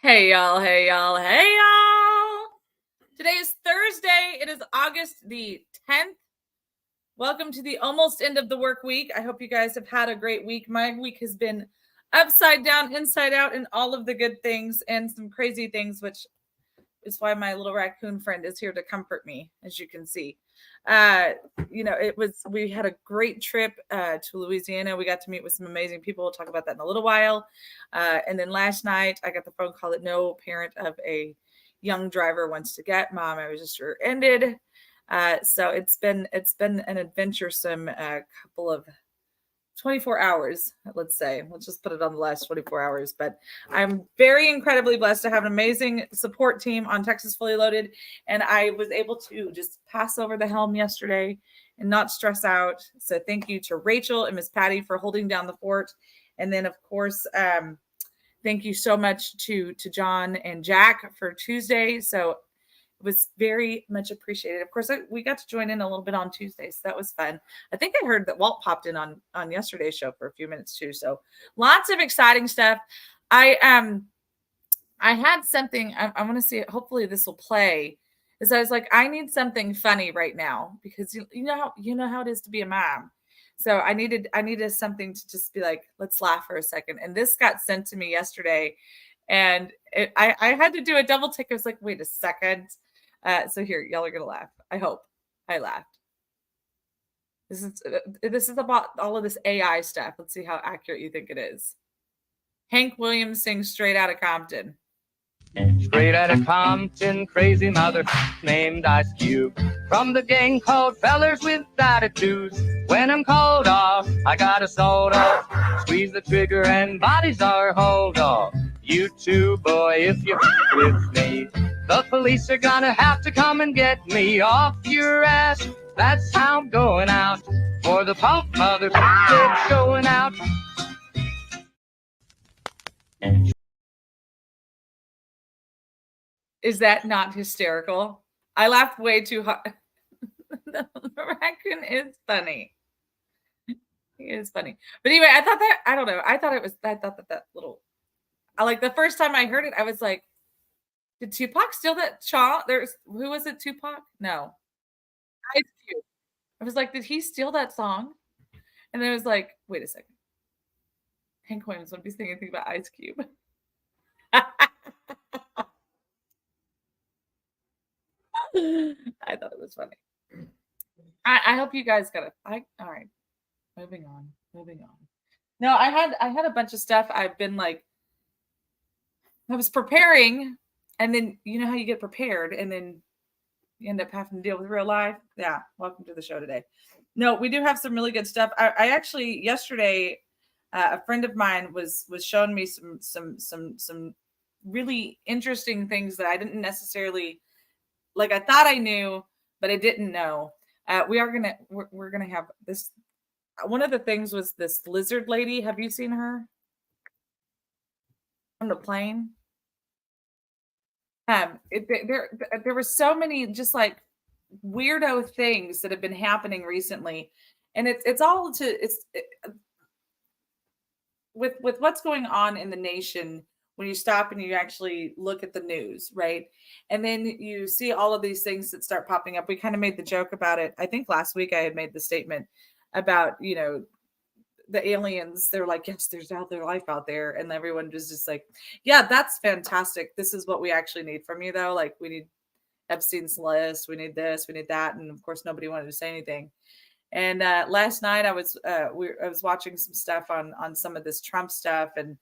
Hey y'all, hey y'all, hey y'all. Today is Thursday. It is August the 10th. Welcome to the almost end of the work week. I hope you guys have had a great week. My week has been upside down, inside out, and all of the good things and some crazy things, which is why my little raccoon friend is here to comfort me, as you can see. We had a great trip to Louisiana. We got to meet with some amazing people. We'll talk about that in a little while. And then last night I got the phone call that no parent of a young driver wants to get. Mom, I was just rear-ended. So it's been an adventuresome couple of 24 hours, let's say. Let's just put it on the last 24 hours. But I'm very incredibly blessed to have an amazing support team on Texas Fully Loaded. And I was able to just pass over the helm yesterday and not stress out. So thank you to Rachel and Miss Patty for holding down the fort. And then, of course, thank you so much to John and Jack for Tuesday. So it was very much appreciated. Of course, we got to join in a little bit on Tuesday, so that was fun. I think I heard that Walt popped in on yesterday's show for a few minutes too. So lots of exciting stuff. I had something. I want to see it. Hopefully this will play. Is I was like, I need something funny right now because you know how it is to be a mom. So I needed something to just be like, let's laugh for a second. And this got sent to me yesterday, and I had to do a double take. I was like, wait a second. So here, y'all are gonna laugh. I hope I laughed. This is about all of this AI stuff. Let's see how accurate you think it is. Hank Williams sings Straight Outta Compton. Straight outta Compton, crazy mother named Ice Cube. From the gang called Fellers with Attitudes. When I'm called off, I got a sold off. Squeeze the trigger and bodies are hauled off. You too, boy, if you're with me. The police are gonna have to come and get me off your ass. That's how I'm going out. For the punk mother going out. Is that not hysterical? I laughed way too hard. The raccoon is funny. He is funny. But anyway, I thought that little, like the first time I heard it, I was like, did Tupac steal that song? Who was it? Tupac? No. Ice Cube. I was like, did he steal that song? And then I was like, wait a second. Hank Williams wouldn't be singing anything about Ice Cube. I thought it was funny. I hope you guys got it. All right. Moving on. No, I had a bunch of stuff. I've been like, I was preparing, and then you know how you get prepared and then you end up having to deal with real life. Yeah. Welcome to the show today. No, we do have some really good stuff. I actually yesterday, a friend of mine was showing me some really interesting things that I didn't necessarily, like I thought I knew, but I didn't know. We're gonna have this. One of the things was this lizard lady. Have you seen her on the plane? There were so many just like weirdo things that have been happening recently, and with what's going on in the nation. When you stop and you actually look at the news, right? And then you see all of these things that start popping up. We kind of made the joke about it. I think last week I had made the statement about, the aliens. They're like, yes, there's other life out there. And everyone was just like, yeah, that's fantastic. This is what we actually need from you, though. Like, we need Epstein's list. We need this, we need that. And of course, nobody wanted to say anything. And last night I was watching some stuff on some of this Trump stuff, and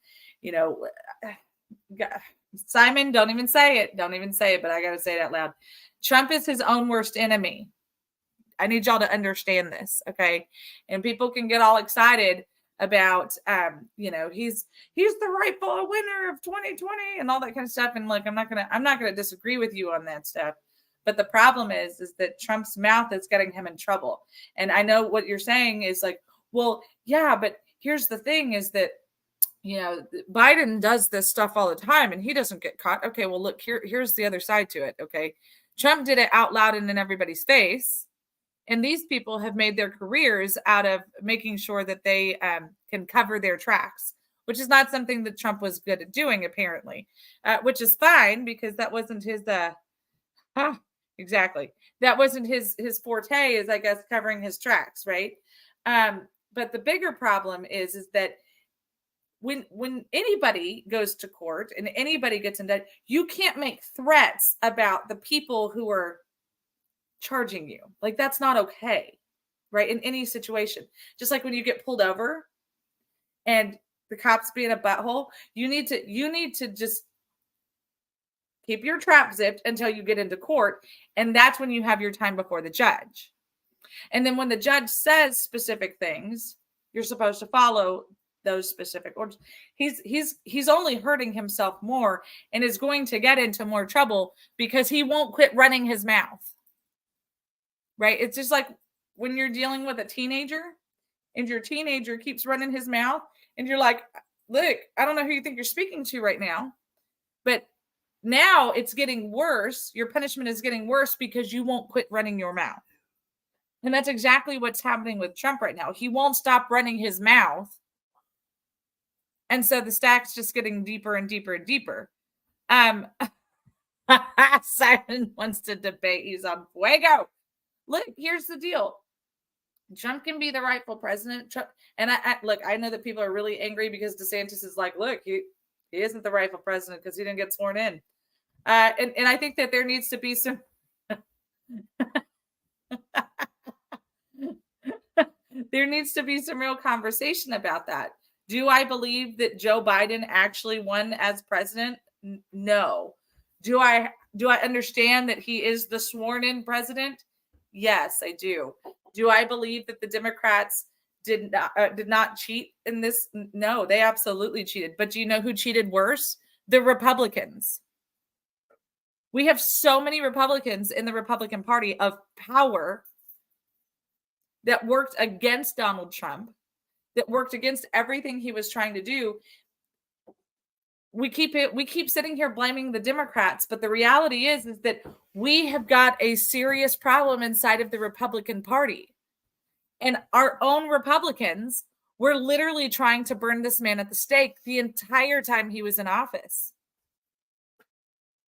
Simon, don't even say it, but I gotta say it out loud. Trump is his own worst enemy. I need y'all to understand this, okay? And people can get all excited about he's the rightful winner of 2020 and all that kind of stuff. And like I'm not gonna disagree with you on that stuff. But the problem is that Trump's mouth is getting him in trouble. And I know what you're saying is like, well, yeah, but here's the thing is that, Biden does this stuff all the time and he doesn't get caught. Okay, well, look, here's the other side to it, okay? Trump did it out loud and in everybody's face. And these people have made their careers out of making sure that they can cover their tracks. which is not something that Trump was good at doing, apparently, which is fine because that wasn't his, exactly. That wasn't his forte, is I guess covering his tracks, right? But the bigger problem is that when anybody goes to court and anybody gets indicted, you can't make threats about the people who are charging you. Like, that's not okay, right? In any situation, just like when you get pulled over and the cops being a butthole, you need to just keep your trap zipped until you get into court, and that's when you have your time before the judge. And then when the judge says specific things, you're supposed to follow those specific orders. He's only hurting himself more and is going to get into more trouble because he won't quit running his mouth. Right? It's just like when you're dealing with a teenager and your teenager keeps running his mouth and you're like, look, I don't know who you think you're speaking to right now, but now it's getting worse. Your punishment is getting worse because you won't quit running your mouth. And that's exactly what's happening with Trump right now. He won't stop running his mouth. And so the stack's just getting deeper and deeper and deeper. Simon wants to debate. He's on fuego. Look, here's the deal. Trump can be the rightful president. Trump, and I know that people are really angry because DeSantis is like, look, he isn't the rightful president because he didn't get sworn in. And I think that there needs to be some there needs to be some real conversation about that. Do I believe that Joe Biden actually won as president? No. Do I understand that he is the sworn in president? Yes, I do. Do I believe that the Democrats did not cheat in this? No, they absolutely cheated. But do you know who cheated worse? The Republicans. We have so many Republicans in the Republican Party of power that worked against Donald Trump, that worked against everything he was trying to do. We keep sitting here blaming the Democrats, but the reality is that we have got a serious problem inside of the Republican Party. And our own Republicans were literally trying to burn this man at the stake the entire time he was in office.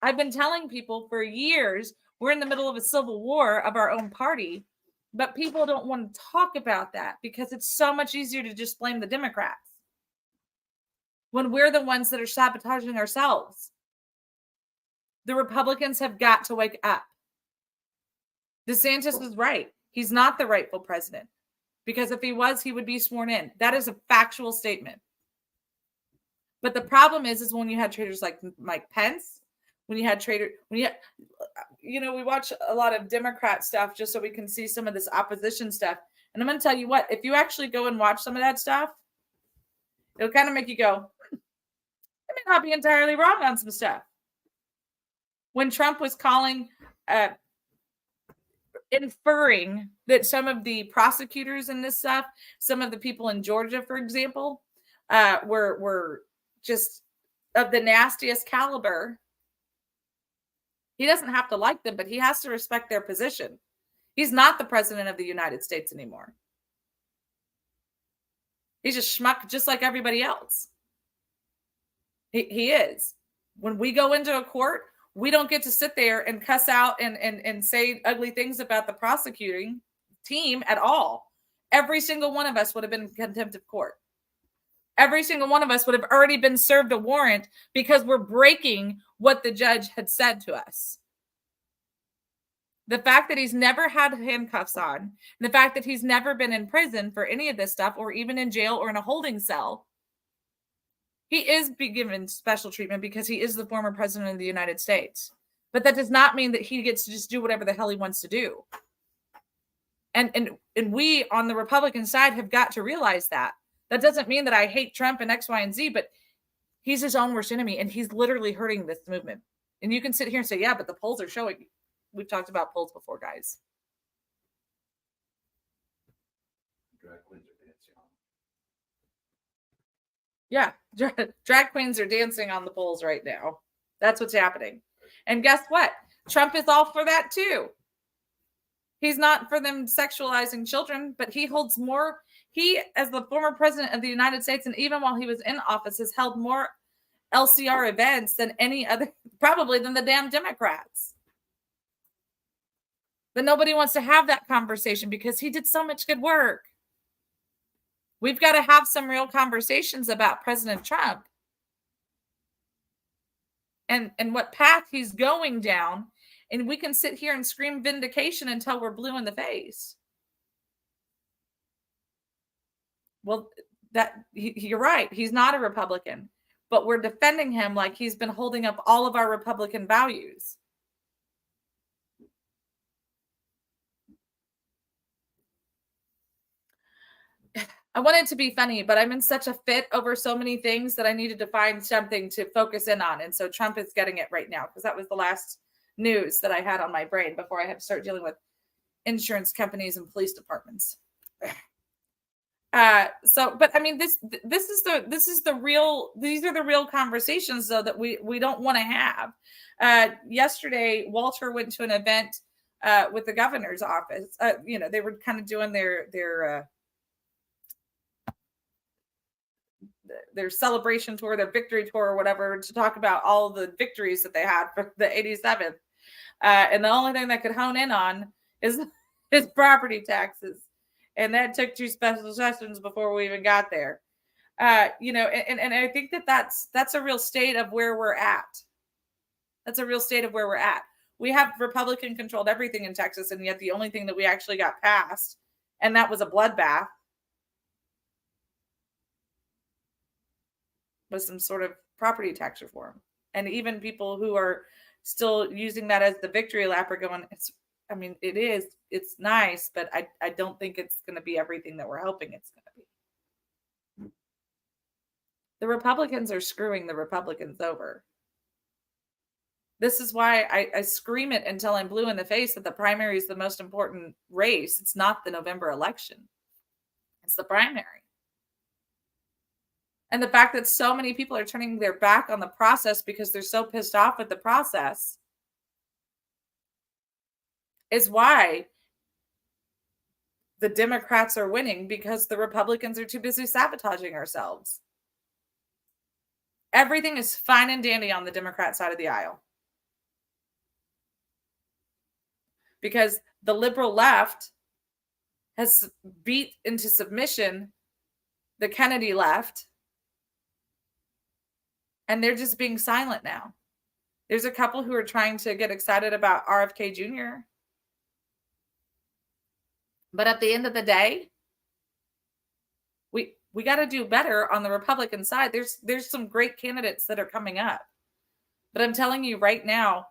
I've been telling people for years, we're in the middle of a civil war of our own party, but people don't want to talk about that because it's so much easier to just blame the Democrats when we're the ones that are sabotaging ourselves. The Republicans have got to wake up. DeSantis was right. He's not the rightful president because if he was, he would be sworn in. That is a factual statement. But the problem is when you had traitors like Mike Pence, we watch a lot of Democrat stuff just so we can see some of this opposition stuff. And I'm going to tell you what, if you actually go and watch some of that stuff, it'll kind of make you go, I may not be entirely wrong on some stuff. When Trump was inferring that some of the prosecutors in this stuff, some of the people in Georgia, for example, were just of the nastiest caliber. He doesn't have to like them, but he has to respect their position. He's not the president of the United States anymore. He's a schmuck just like everybody else. He is. When we go into a court, we don't get to sit there and cuss out and say ugly things about the prosecuting team at all. Every single one of us would have been in contempt of court. Every single one of us would have already been served a warrant because we're breaking what the judge had said to us. The fact that he's never had handcuffs on, the fact that he's never been in prison for any of this stuff, or even in jail or in a holding cell, he is being given special treatment because he is the former president of the United States. But that does not mean that he gets to just do whatever the hell he wants to do. And we on the Republican side have got to realize that. That doesn't mean that I hate Trump and X, Y, and Z, but he's his own worst enemy, and he's literally hurting this movement. And you can sit here and say, yeah, but the polls are showing. We've talked about polls before, guys. Drag queens are dancing on. Yeah, drag queens are dancing on the polls right now. That's what's happening. And guess what? Trump is all for that too. He's not for them sexualizing children, but he holds more. He, as the former president of the United States, and even while he was in office, has held more LCR events than any other, probably than the damn Democrats. But nobody wants to have that conversation because he did so much good work. We've got to have some real conversations about President Trump and what path he's going down. And we can sit here and scream vindication until we're blue in the face. Well, you're right. He's not a Republican, but we're defending him like he's been holding up all of our Republican values. I wanted to be funny, but I'm in such a fit over so many things that I needed to find something to focus in on. And so Trump is getting it right now because that was the last news that I had on my brain before I had to start dealing with insurance companies and police departments. But I mean, these are the real conversations though that we don't want to have. Yesterday, Walter went to an event with the governor's office. They were kind of doing their celebration tour, their victory tour or whatever, to talk about all the victories that they had for the 87th. And the only thing that could hone in on is property taxes. And that took 2 special sessions before we even got there. And I think that's a real state of where we're at. That's a real state of where we're at. We have Republican controlled everything in Texas. And yet the only thing that we actually got passed, and that was a bloodbath, was some sort of property tax reform. And even people who are still using that as the victory lap are going, it's nice, but I don't think it's going to be everything that we're hoping it's going to be. The Republicans are screwing the Republicans over. This is why I scream it until I'm blue in the face that the primary is the most important race. It's not the November election. It's the primary. And the fact that so many people are turning their back on the process because they're so pissed off with the process is why the Democrats are winning, because the Republicans are too busy sabotaging ourselves. Everything is fine and dandy on the Democrat side of the aisle. Because the liberal left has beat into submission the Kennedy left. And they're just being silent now. There's a couple who are trying to get excited about RFK Jr. But at the end of the day, we got to do better on the Republican side. There's some great candidates that are coming up. But I'm telling you right now,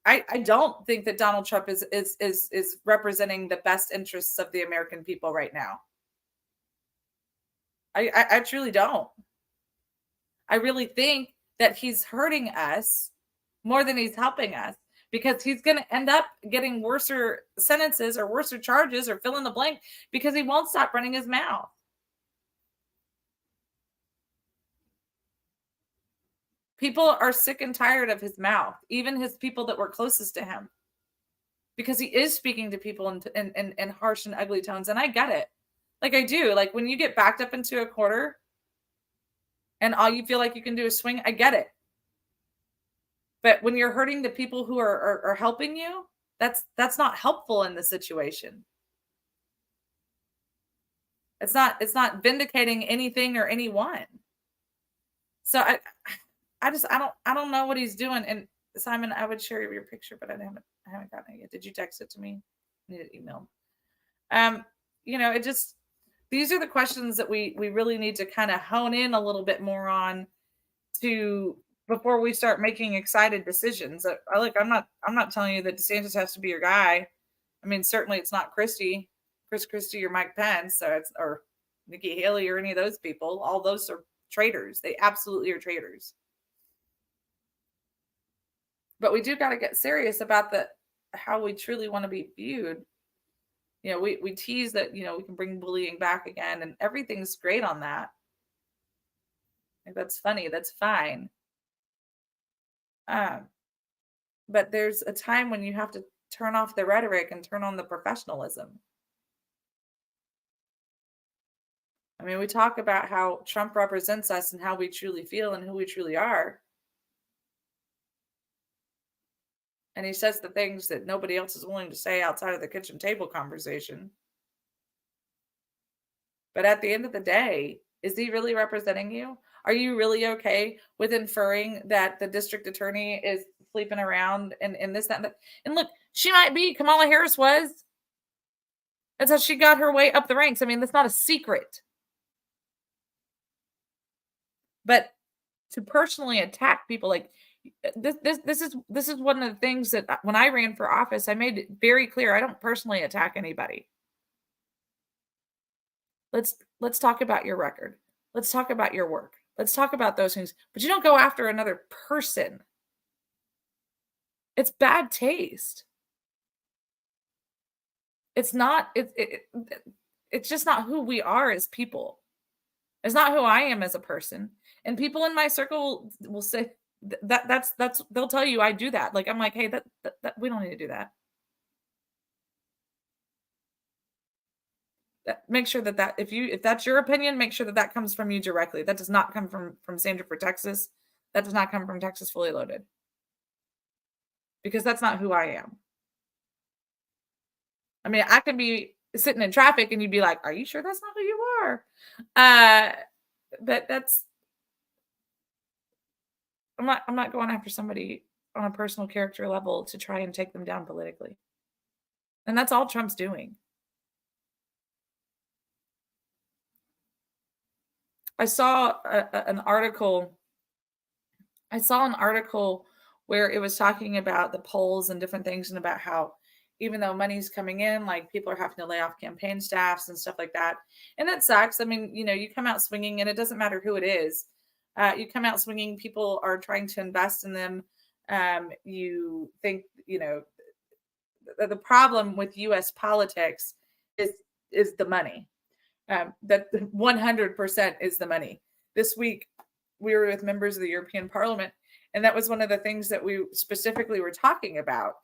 I don't think that Donald Trump is representing the best interests of the American people right now. I truly don't. I really think that he's hurting us more than he's helping us, because he's going to end up getting worser sentences or worser charges or fill in the blank because he won't stop running his mouth. People are sick and tired of his mouth, even his people that were closest to him, because he is speaking to people in harsh and ugly tones. And I get it. Like I do. Like when you get backed up into a corner and all you feel like you can do is swing, I get it. But when you're hurting the people who are helping you, that's not helpful in the situation. It's not vindicating anything or anyone. So I don't know what he's doing. And Simon, I would share your picture, but I haven't gotten it yet. Did you text it to me? I need it emailed. These are the questions that we really need to kind of hone in a little bit more on before we start making excited decisions. I'm not telling you that DeSantis has to be your guy. I mean, certainly it's not Chris Christie or Mike Pence or Nikki Haley or any of those people. All those are traitors. They absolutely are traitors. But we do got to get serious about how we truly want to be viewed. We tease that, we can bring bullying back again, and everything's great on that. Like, that's funny. That's fine. But there's a time when you have to turn off the rhetoric and turn on the professionalism. I mean, we talk about how Trump represents us and how we truly feel and who we truly are. And he says the things that nobody else is willing to say outside of the kitchen table conversation. But at the end of the day, is he really representing you? Are you really okay with inferring that the district attorney is sleeping around and this, that, and that? And look, she might be. Kamala Harris was. That's how she got her way up the ranks. I mean, that's not a secret. But to personally attack people like this is one of the things that when I ran for office, I made it very clear I don't personally attack anybody. Let's talk about your record. Let's talk about your work. Let's talk about those things. But you don't go after another person. It's bad taste. It's not it's just not who we are as people. It's not who I am as a person. And people in my circle will say that's they'll tell you I do that. Like I'm like, hey, that we don't need to do that. Make sure that if that's your opinion, make sure that comes from you directly. That does not come from Sandra for Texas. That does not come from Texas Fully Loaded. Because that's not who I am. I mean, I can be sitting in traffic and you'd be like, are you sure that's not who you are? But I'm not going after somebody on a personal character level to try and take them down politically. And that's all Trump's doing. I saw an article where it was talking about the polls and different things and about how even though money's coming in, like people are having to lay off campaign staffs and stuff like that. And that sucks. I mean, you come out swinging and it doesn't matter who it is. You come out swinging, people are trying to invest in them. You think, the problem with U.S. politics is the money. That 100% is the money. This week, we were with members of the European Parliament, and that was one of the things that we specifically were talking about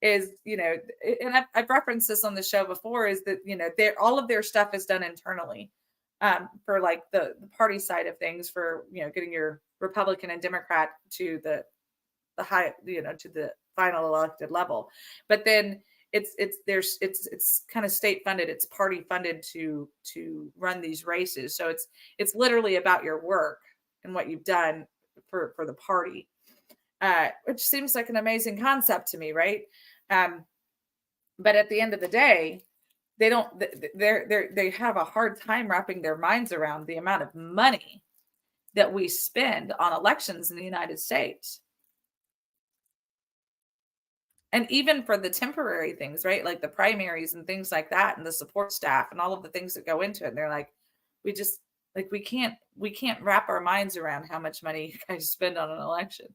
is, and I've referenced this on the show before, is that, all of their stuff is done internally for like the party side of things for, getting your Republican and Democrat to the high, to the final elected level. But then it's kind of state funded, it's party funded to run these races. So it's literally about your work and what you've done for the party, which seems like an amazing concept to me, right? But at the end of the day, they have a hard time wrapping their minds around the amount of money that we spend on elections in the United States. And even for the temporary things, right? Like the primaries and things like that, and the support staff and all of the things that go into it. And they're like, we can't wrap our minds around how much money you guys spend on an election.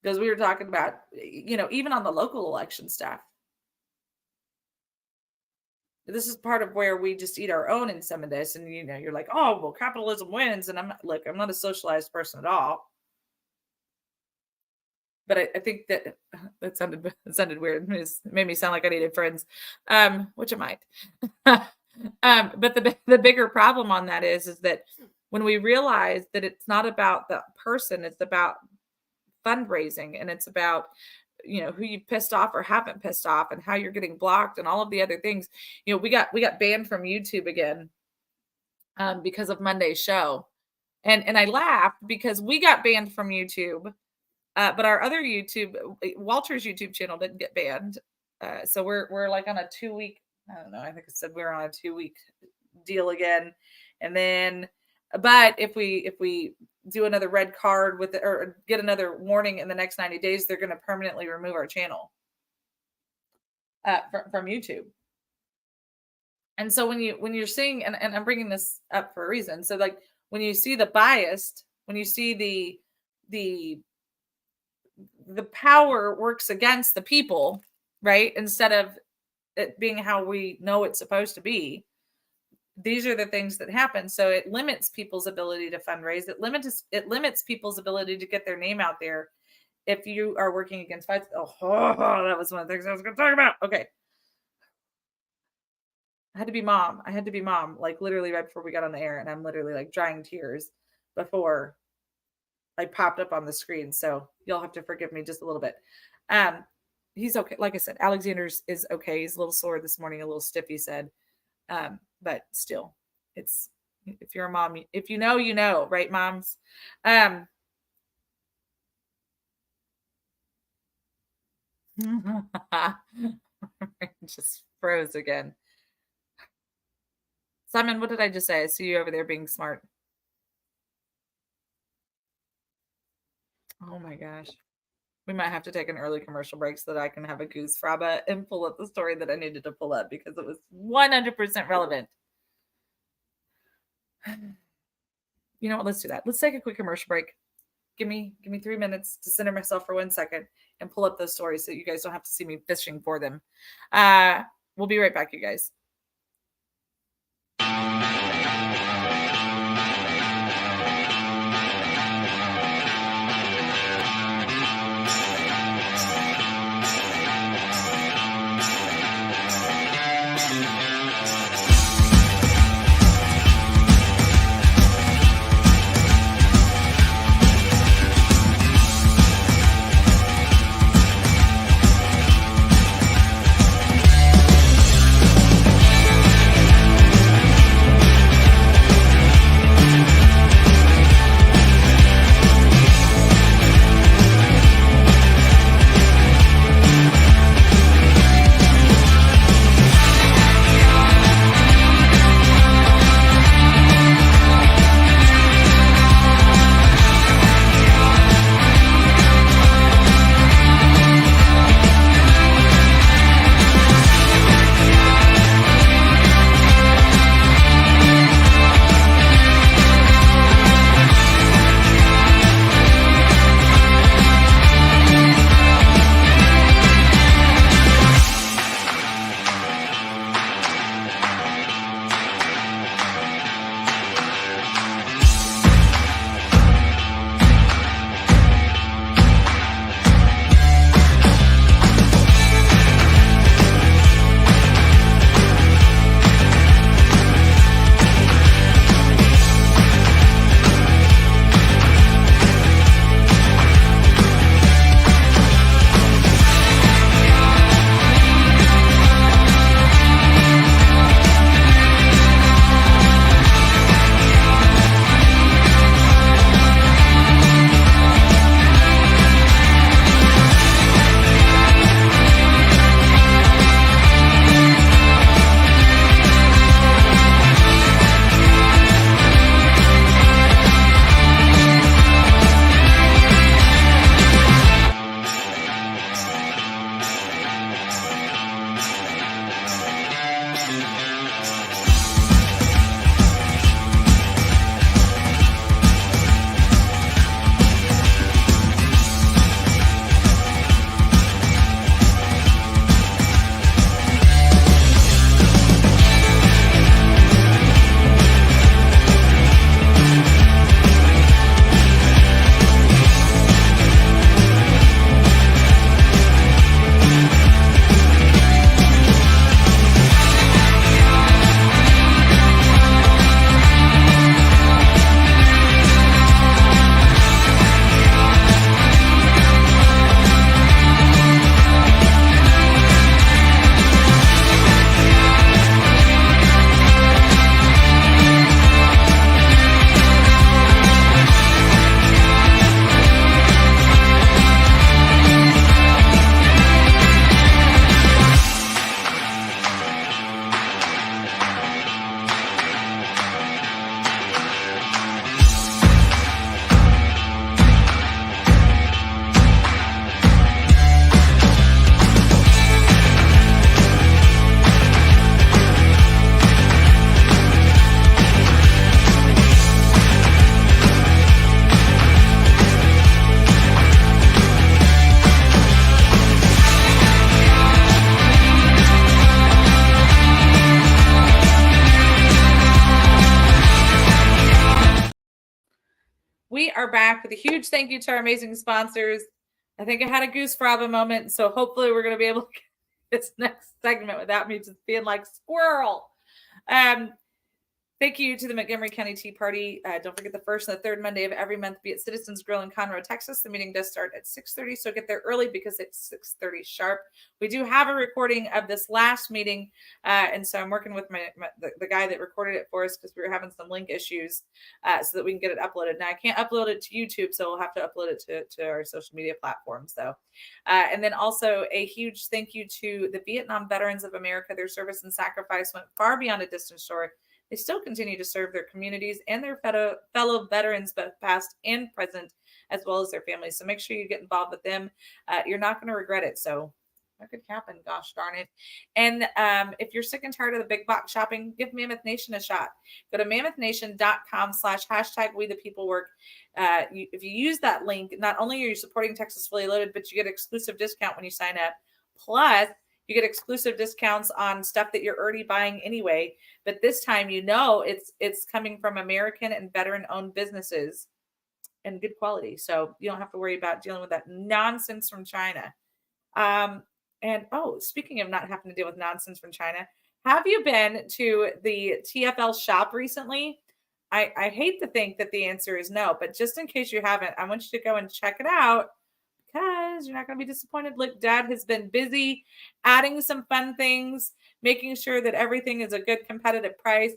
Because we were talking about, even on the local election staff. This is part of where we just eat our own in some of this. And, you're like, oh, well, capitalism wins. And I'm not a socialized person at all. But I think that sounded weird. It made me sound like I needed friends, which I might. But the bigger problem on that is that when we realize that it's not about the person, it's about fundraising, and it's about who you pissed off or haven't pissed off, and how you're getting blocked, and all of the other things. We got banned from YouTube again because of Monday's show, and I laughed because we got banned from YouTube. But our other Walter's YouTube channel didn't get banned. So we're like on a 2-week, I don't know, I think I said we're on a 2-week deal again. And then, but if we do another red card or get another warning in the next 90 days, they're going to permanently remove our channel from YouTube. And so when you're seeing, and I'm bringing this up for a reason. So like when you see the biased, when you see the power works against the people, right? Instead of it being how we know it's supposed to be. These are the things that happen. So it limits people's ability to fundraise. It limits people's ability to get their name out there. if you are working against fights, that was one of the things I was going to talk about. Okay. I had to be mom. Like literally right before we got on the air, and I'm literally like drying tears before I popped up on the screen. So you'll have to forgive me just a little bit. He's okay. Like I said, Alexander's is okay. He's a little sore this morning, a little stiff, he said. But still, it's, if you're a mom, if you know, right, moms? Just froze again. Simon, what did I just say? I see you over there being smart. Oh my gosh. We might have to take an early commercial break so that I can have a goose fraba and pull up the story that I needed to pull up because it was 100% relevant. You know what? Let's do that. Let's take a quick commercial break. Give me 3 minutes to center myself for 1 second and pull up those stories so you guys don't have to see me fishing for them. We'll be right back, you guys. We are back with a huge thank you to our amazing sponsors. I think I had a goose fraba moment, so hopefully we're going to be able to get this next segment without me just being like squirrel. Thank you to the Montgomery County Tea Party. Don't forget the first and the third Monday of every month, be at Citizens Grill in Conroe, Texas. The meeting does start at 6:30, so get there early because it's 6:30 sharp. We do have a recording of this last meeting, and so I'm working with the guy that recorded it for us because we were having some link issues, so that we can get it uploaded. Now I can't upload it to YouTube, so we'll have to upload it to our social media platforms, though. And then also a huge thank you to the Vietnam Veterans of America. Their service and sacrifice went far beyond a distant shore. They still continue to serve their communities and their fellow veterans, both past and present, as well as their families. So make sure you get involved with them. You're not going to regret it. So that could happen. Gosh darn it. And if you're sick and tired of the big box shopping, give Mammoth Nation a shot. Go to mammoithnation.com/# We the People Work. If you use that link, not only are you supporting Texas Fully Loaded, but you get exclusive discount when you sign up. Plus, you get exclusive discounts on stuff that you're already buying anyway. But this time, it's coming from American and veteran-owned businesses and good quality. So you don't have to worry about dealing with that nonsense from China. And speaking of not having to deal with nonsense from China, have you been to the TFL shop recently? I hate to think that the answer is no, but just in case you haven't, I want you to go and check it out, because you're not going to be disappointed. Look, Dad has been busy adding some fun things, making sure that everything is a good competitive price.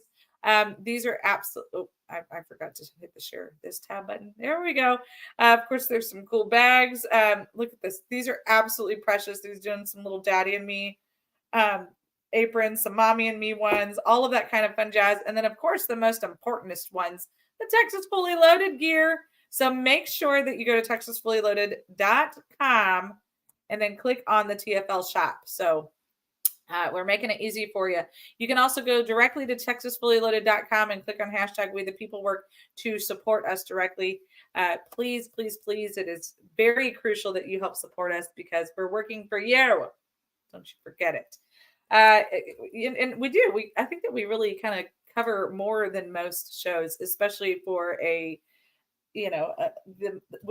These are absolute. Oh, I forgot to hit the share this tab button. There we go. Of course, there's some cool bags. Look at this. These are absolutely precious. These doing some little daddy and me aprons, some mommy and me ones, all of that kind of fun jazz. And then, of course, the most importantest ones, the Texas Fully Loaded gear. So make sure that you go to texasfullyloaded.com and then click on the TFL shop. So we're making it easy for you. You can also go directly to texasfullyloaded.com and click on # We the People Work to support us directly. Please, please, please. It is very crucial that you help support us because we're working for you. Don't you forget it. And we do. I think that we really kind of cover more than most shows, especially for we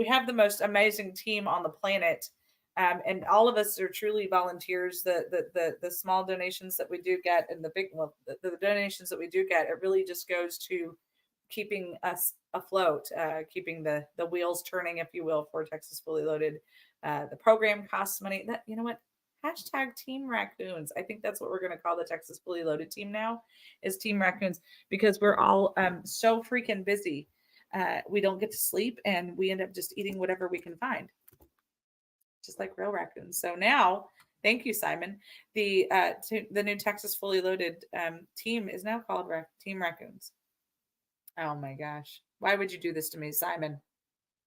have the most amazing team on the planet, and all of us are truly volunteers. The small donations that we do get and the donations that we do get, it really just goes to keeping us afloat, keeping the wheels turning, if you will, for Texas Fully Loaded. The program costs money. That, you know what? # Team Raccoons. I think that's what we're going to call the Texas Fully Loaded team now, is Team Raccoons, because we're all so freaking busy. We don't get to sleep, and we end up just eating whatever we can find, just like real raccoons. So now, thank you, Simon. The new Texas Fully Loaded team is now called Team Raccoons. Oh my gosh. Why would you do this to me, Simon?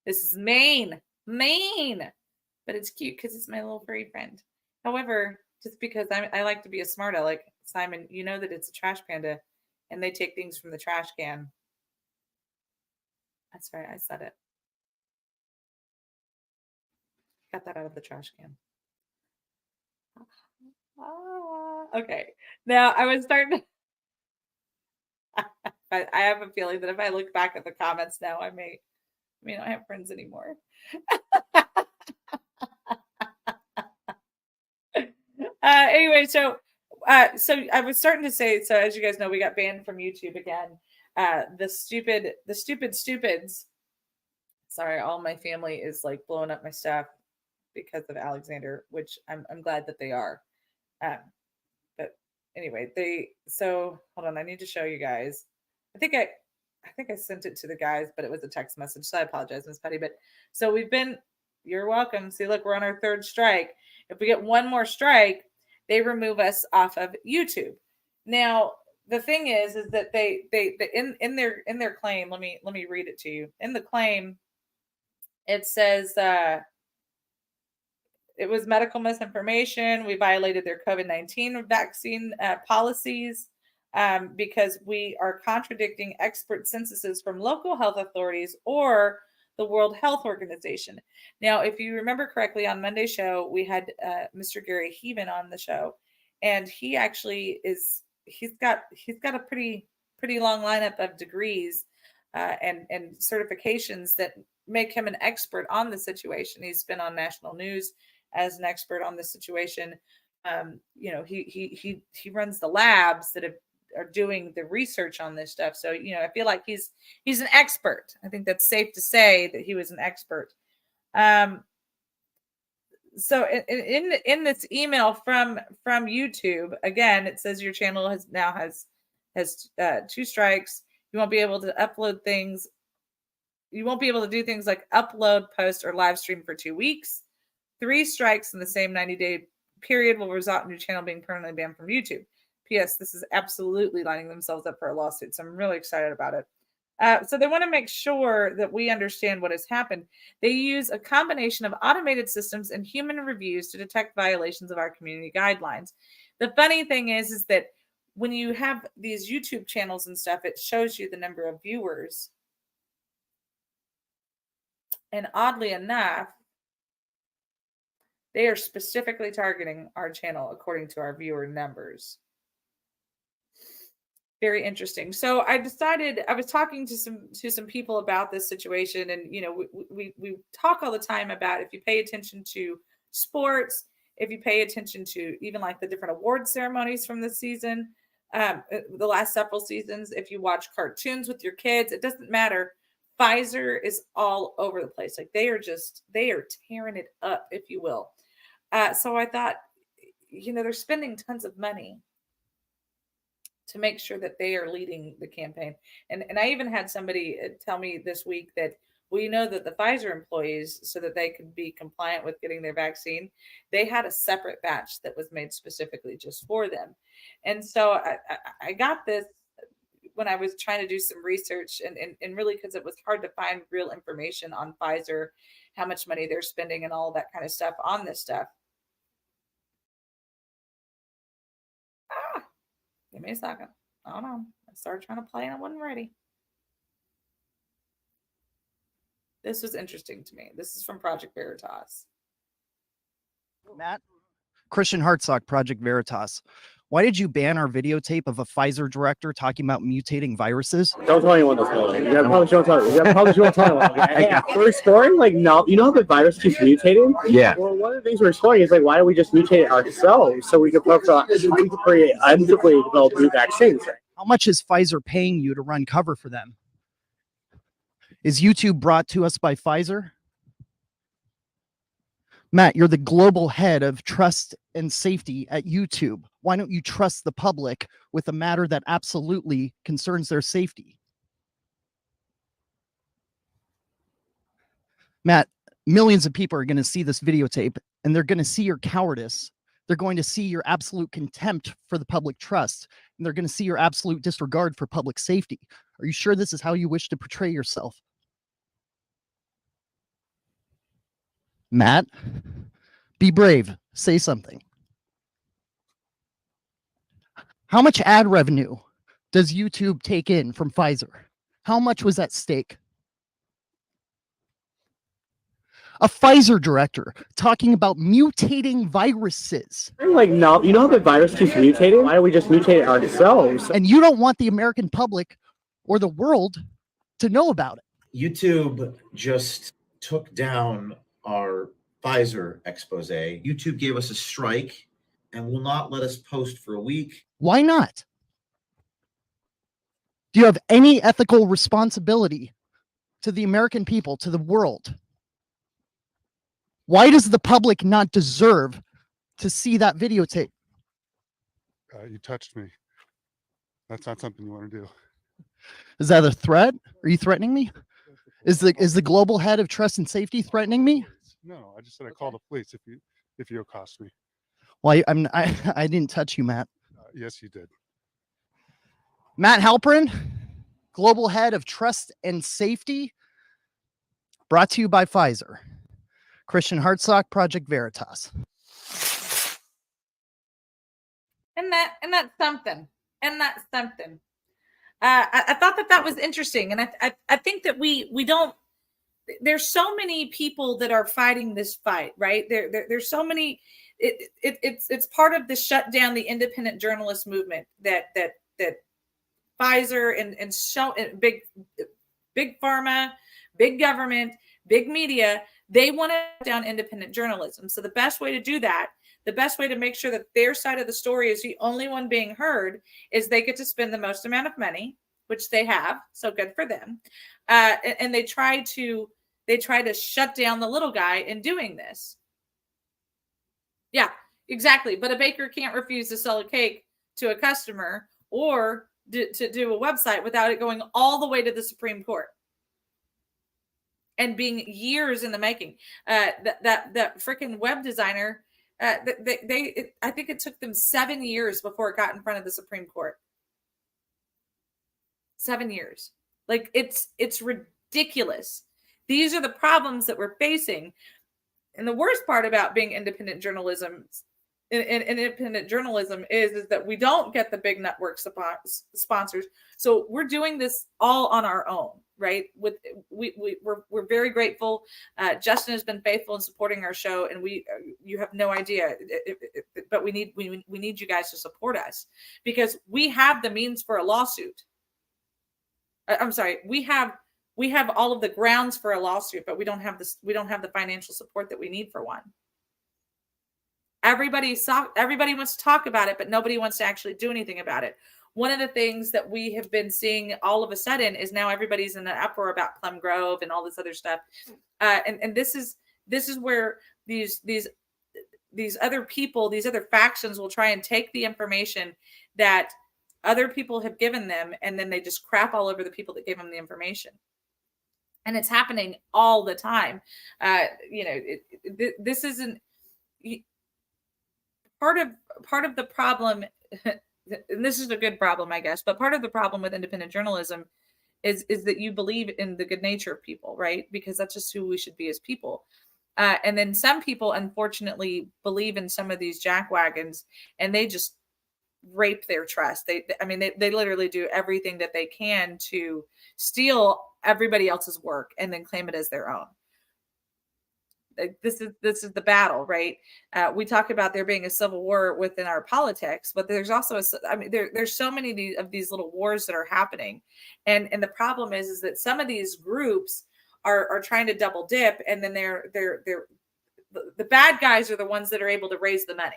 This is mean. But it's cute because it's my little furry friend. However, just because I like to be a smart aleck, Simon, you know that it's a trash panda and they take things from the trash can. That's right, I said it. Got that out of the trash can. Okay. Now I was starting to I have a feeling that if I look back at the comments now, I may not have friends anymore. Anyway, so I was starting to say, so as you guys know, we got banned from YouTube again. The stupid stupids. Sorry, all my family is like blowing up my stuff because of Alexander, which I'm glad that they are. But anyway, so hold on, I need to show you guys. I think I sent it to the guys, but it was a text message, so I apologize, Miss Patty. But so you're welcome. See, look, we're on our third strike. If we get one more strike, they remove us off of YouTube. Now, the thing is that they in their claim, let me read it to you. In the claim, it says it was medical misinformation. We violated their COVID-19 vaccine policies because we are contradicting expert censuses from local health authorities or the World Health Organization. Now, if you remember correctly, on Monday's show, we had Mr. Gary Heaven on the show, and he actually he's got a pretty long lineup of degrees and certifications that make him an expert on the situation. He's been on national news as an expert on the situation. He runs the labs that are doing the research on this stuff. So, I feel like he's an expert. I think that's safe to say that he was an expert. So in this email from YouTube, again, it says your channel has 2 strikes. You won't be able to upload things. You won't be able to do things like upload, post, or live stream for 2 weeks. 3 strikes in the same 90-day period will result in your channel being permanently banned from YouTube. P.S. This is absolutely lining themselves up for a lawsuit, so I'm really excited about it. So they want to make sure that we understand what has happened. They use a combination of automated systems and human reviews to detect violations of our community guidelines. The funny thing is that when you have these YouTube channels and stuff, it shows you the number of viewers. And oddly enough, they are specifically targeting our channel according to our viewer numbers. Very interesting. So I was talking to some people about this situation, and we talk all the time about, if you pay attention to sports, if you pay attention to even like the different award ceremonies from this season, the last several seasons, if you watch cartoons with your kids, it doesn't matter. Pfizer is all over the place. Like they are tearing it up, if you will. So I thought, they're spending tons of money to make sure that they are leading the campaign. And I even had somebody tell me this week that we know that the Pfizer employees, so that they could be compliant with getting their vaccine, they had a separate batch that was made specifically just for them. And so I got this when I was trying to do some research, and really because it was hard to find real information on Pfizer, how much money they're spending and all that kind of stuff on this stuff. Give me a second. Hold on. I started trying to play and I wasn't ready. This was interesting to me. This is from Project Veritas. Matt, Christian Hartsock, Project Veritas. Why did you ban our videotape of a Pfizer director talking about mutating viruses? Don't tell anyone this. You probably shouldn't tell anyone. You probably shouldn't tell anyone. Okay? We're exploring, no, you know how the virus keeps mutating? Yeah. Well, one of the things we're exploring is why don't we just mutate it ourselves so we can create undeveloped developed new vaccines? How much is Pfizer paying you to run cover for them? Is YouTube brought to us by Pfizer? Matt, you're the global head of trust and safety at YouTube. Why don't you trust the public with a matter that absolutely concerns their safety? Matt, millions of people are going to see this videotape, and they're going to see your cowardice. They're going to see your absolute contempt for the public trust, and they're going to see your absolute disregard for public safety. Are you sure this is how you wish to portray yourself? Matt, be brave. Say something. How much ad revenue does YouTube take in from Pfizer? How much was at stake? A Pfizer director talking about mutating viruses. No, you know how the virus keeps mutating? Why don't we just mutate it ourselves? And you don't want the American public or the world to know about it. YouTube just took down our Pfizer expose. YouTube gave us a strike and will not let us post for a week. Why not? Do you have any ethical responsibility to the American people, to the world? Why does the public not deserve to see that videotape? You touched me. That's not something you want to do. Is that a threat? Are you threatening me? Is the global head of trust and safety threatening me? No, I just said I call the police if you accost me. Well, I didn't touch you, Matt. Yes, you did. Matt Halperin, global head of trust and safety, brought to you by Pfizer. Christian Hartsock, Project Veritas. And that's something. And that's something. I thought that was interesting, and I think that we don't. There's so many people that are fighting this fight, right? There's so many. It's part of the shut down the independent journalist movement that Pfizer and big pharma, big government, big media, they want to shut down independent journalism. So the best way to do that, the best way to make sure that their side of the story is the only one being heard, is they get to spend the most amount of money, which they have. So good for them. And they try to shut down the little guy in doing this. Yeah, exactly. But a baker can't refuse to sell a cake to a customer or to do a website without it going all the way to the Supreme Court and being years in the making. That freaking web designer, I think it took them 7 years before it got in front of the Supreme Court. 7 years. Like, it's ridiculous. These are the problems that we're facing. And the worst part about being independent journalism is that we don't get the big network sponsors. So we're doing this all on our own, right? We're very grateful. Justin has been faithful in supporting our show, and you have no idea. But we need you guys to support us, because we have the means for a lawsuit. I'm sorry, we have all of the grounds for a lawsuit, but we don't have the financial support that we need for one. Everybody wants to talk about it, but nobody wants to actually do anything about it. One of the things that we have been seeing all of a sudden is now everybody's in an uproar about Plum Grove and all this other stuff. And this is where these other people, these other factions will try and take the information that other people have given them, and then they just crap all over the people that gave them the information. And it's happening all the time. This isn't part of the problem. And this is a good problem, I guess, but part of the problem with independent journalism is that you believe in the good nature of people, right? Because that's just who we should be as people. And then some people, unfortunately, believe in some of these jackwagons, and they just rape their trust. They literally do everything that they can to steal everybody else's work and then claim it as their own. This is the battle, right? We talk about there being a civil war within our politics, but there's also there's so many of these little wars that are happening, and the problem is that some of these groups are trying to double dip, and then they're the bad guys are the ones that are able to raise the money,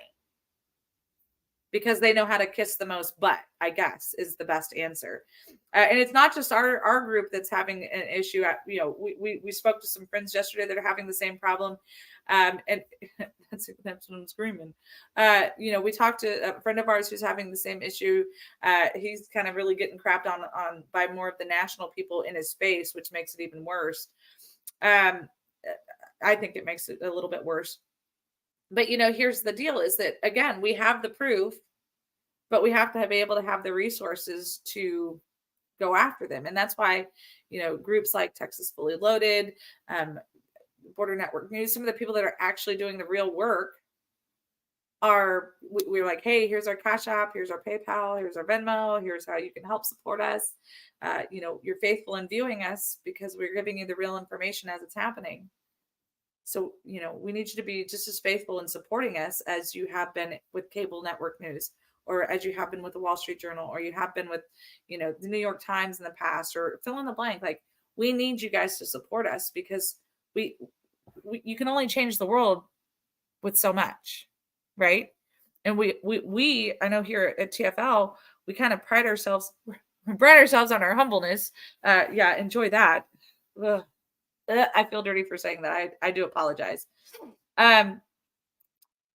because they know how to kiss the most butt, I guess, is the best answer. And it's not just our group that's having an issue. We spoke to some friends yesterday that are having the same problem. And that's what I'm screaming. We talked to a friend of ours who's having the same issue. He's kind of really getting crapped on by more of the national people in his space, which makes it even worse. I think it makes it a little bit worse. But, here's the deal is that, again, we have the proof, but we have to be able to have the resources to go after them. And that's why, groups like Texas Fully Loaded, Border Network News, some of the people that are actually doing the real work we're like, hey, here's our Cash App, here's our PayPal, here's our Venmo, here's how you can help support us. You're faithful in viewing us because we're giving you the real information as it's happening. So, we need you to be just as faithful in supporting us as you have been with cable network news, or as you have been with the Wall Street Journal, or you have been with, the New York Times in the past, or fill in the blank. Like, we need you guys to support us, because you can only change the world with so much, right? And we I know here at TFL, we kind of pride ourselves on our humbleness. Enjoy that. Ugh. I feel dirty for saying that. I do apologize. But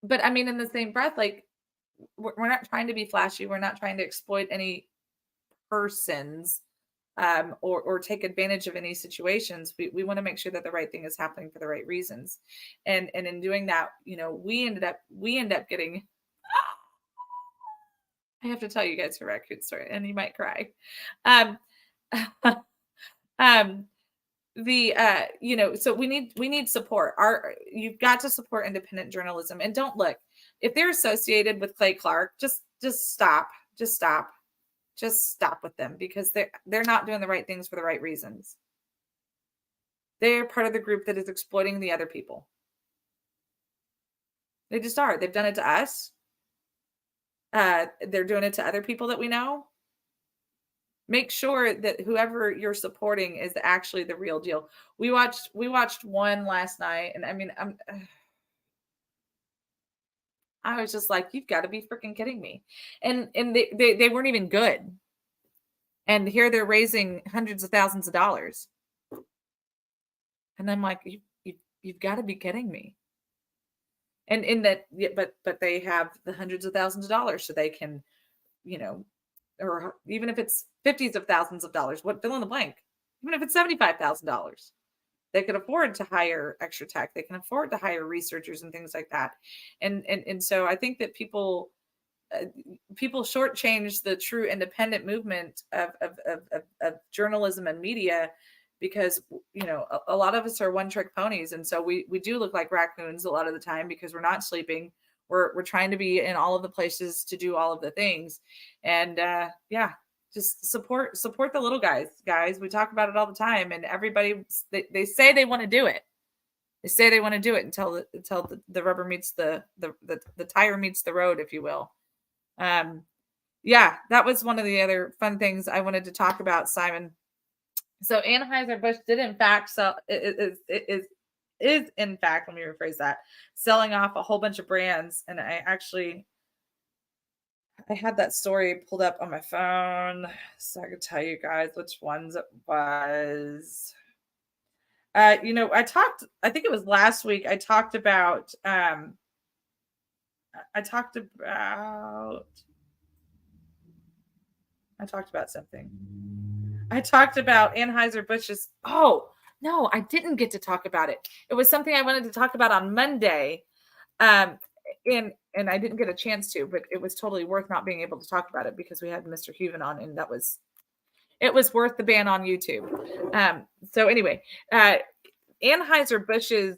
in the same breath, like, we're not trying to be flashy. We're not trying to exploit any persons or take advantage of any situations. We want to make sure that the right thing is happening for the right reasons. And in doing that, we end up getting, I have to tell you guys a raccoon story, and you might cry. So we need support. You've got to support independent journalism, and don't look, if they're associated with Clay Clark, just stop with them, because they're not doing the right things for the right reasons. They're part of the group that is exploiting the other people. They just are. They've done it to us. They're doing it to other people that we know. make sure that whoever you're supporting is actually the real deal. We watched one last night, and I mean, I was just like, you've got to be freaking kidding me. And they weren't even good. And here they're raising hundreds of thousands of dollars. And I'm like, you've got to be kidding me. And in that, yeah, but they have the hundreds of thousands of dollars, so they can, you know, or even if it's 50s of thousands of dollars, what, fill in the blank, even if it's $75,000, they could afford to hire extra tech. They can afford to hire researchers and things like that. And so I think that people shortchange the true independent movement of journalism and media, because a lot of us are one trick ponies, and so we do look like raccoons a lot of the time because we're not sleeping. We're trying to be in all of the places to do all of the things, and yeah, just support the little guys. We talk about it all the time, and everybody they say they want to do it. They say they want to do it until the rubber meets the tire meets the road, if you will. Yeah, that was one of the other fun things I wanted to talk about, Simon. So Anheuser-Busch did in fact sell is in fact, let me rephrase that, selling off a whole bunch of brands. And I had that story pulled up on my phone so I could tell you guys which ones it was. I think it was last week, I talked about something. I talked about Anheuser-Busch's. Oh, no, I didn't get to talk about it. It was something I wanted to talk about on Monday. And I didn't get a chance to, but it was totally worth not being able to talk about it because we had Mr. Huven on, and it was worth the ban on YouTube. So anyway, Anheuser-Busch's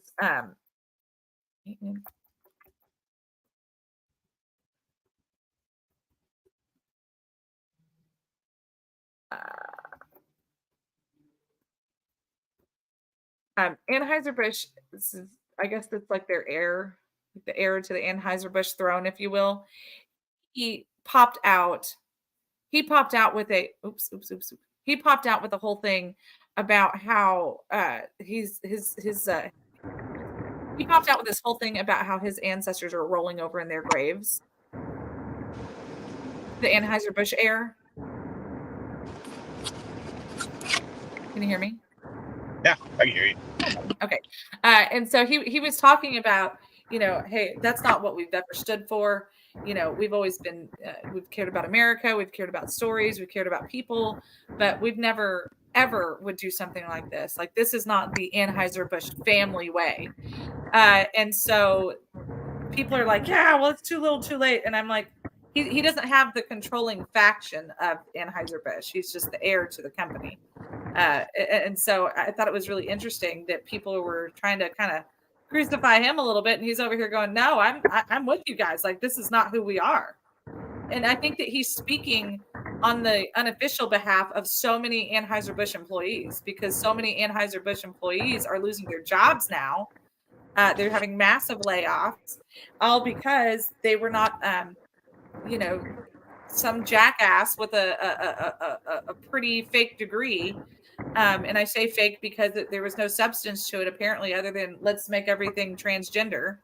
Anheuser-Busch, I guess it's like their heir, the heir to the Anheuser-Busch throne, if you will. He popped out. He popped out with a He popped out with the whole thing about how he popped out with this whole thing about how his ancestors are rolling over in their graves. The Anheuser-Busch heir. Can you hear me? Yeah, I can hear you. Okay. And so he was talking about, hey, that's not what we've ever stood for. We've always been, we've cared about America. We've cared about stories. We've cared about people, but we've never, ever would do something like this. Like, this is not the Anheuser-Busch family way. And so people are like, yeah, well, it's too little too late. And I'm like, he doesn't have the controlling faction of Anheuser-Busch. He's just the heir to the company. And so I thought it was really interesting that people were trying to kind of crucify him a little bit, and he's over here going, no, I'm with you guys. Like, this is not who we are. And I think that he's speaking on the unofficial behalf of so many Anheuser-Busch employees, because so many Anheuser-Busch employees are losing their jobs now. They're having massive layoffs, all because they were not, some jackass with a pretty fake degree. And I say fake because there was no substance to it, apparently, other than let's make everything transgender.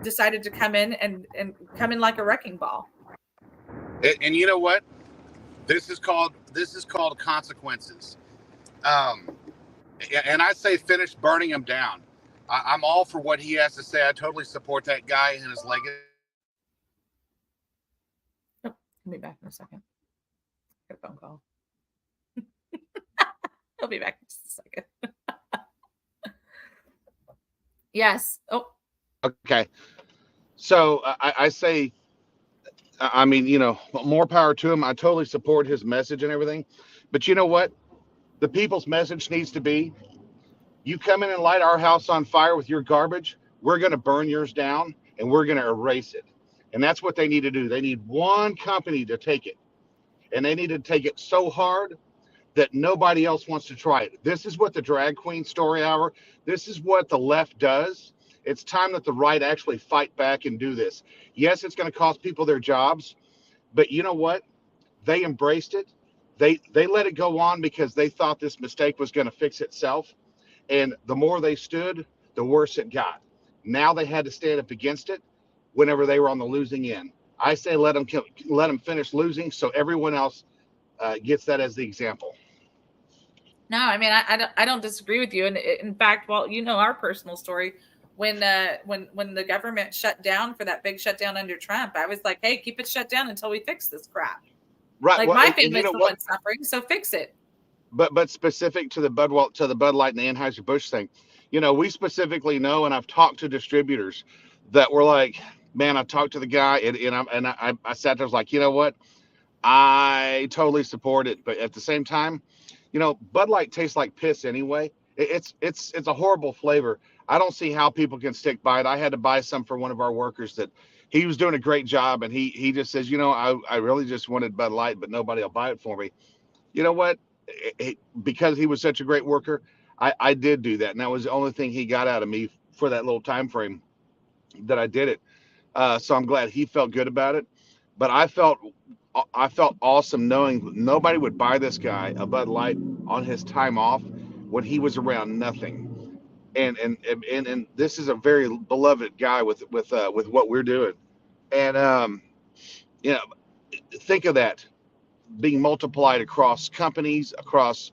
Decided to come in and come in like a wrecking ball. And you know what? This is called consequences. And I say finish burning him down. I'm all for what he has to say. I totally support that guy and his legacy. Oh, I'll be back in a second. Get a phone call. I'll be back in just a second. Yes. Oh. Okay. So I say, I mean, more power to him. I totally support his message and everything. But you know what? The people's message needs to be, you come in and light our house on fire with your garbage, we're going to burn yours down and we're going to erase it. And that's what they need to do. They need one company to take it. And they need to take it so hard that nobody else wants to try it. This is what the Drag Queen Story Hour, this is what the left does. It's time that the right actually fight back and do this. Yes, it's going to cost people their jobs, but you know what? They embraced it. They let it go on because they thought this mistake was going to fix itself, and the more they stood, the worse it got. Now they had to stand up against it whenever they were on the losing end. I say let them finish losing, so everyone else gets that as the example. No, I mean, I don't disagree with you. And in fact, well, you know our personal story. When the government shut down for that big shutdown under Trump, I was like, hey, keep it shut down until we fix this crap. Right. Like Well, my and family's you know the what? one suffering, so fix it. But specific to the Bud Light and the Anheuser-Busch thing, we specifically know, and I've talked to distributors that were like, man, I talked to the guy, I sat there, I was like, you know what? I totally support it, but at the same time, Bud Light tastes like piss anyway. It's a horrible flavor. I don't see how people can stick by it. I had to buy some for one of our workers that he was doing a great job, and he just says, I really just wanted Bud Light, but nobody will buy it for me. You know what? Because he was such a great worker, I did do that, and that was the only thing he got out of me for that little time frame that I did it. So I'm glad he felt good about it. But I felt awesome knowing nobody would buy this guy a Bud Light on his time off when he was around nothing. And this is a very beloved guy with what we're doing. And you know, think of that being multiplied across companies, across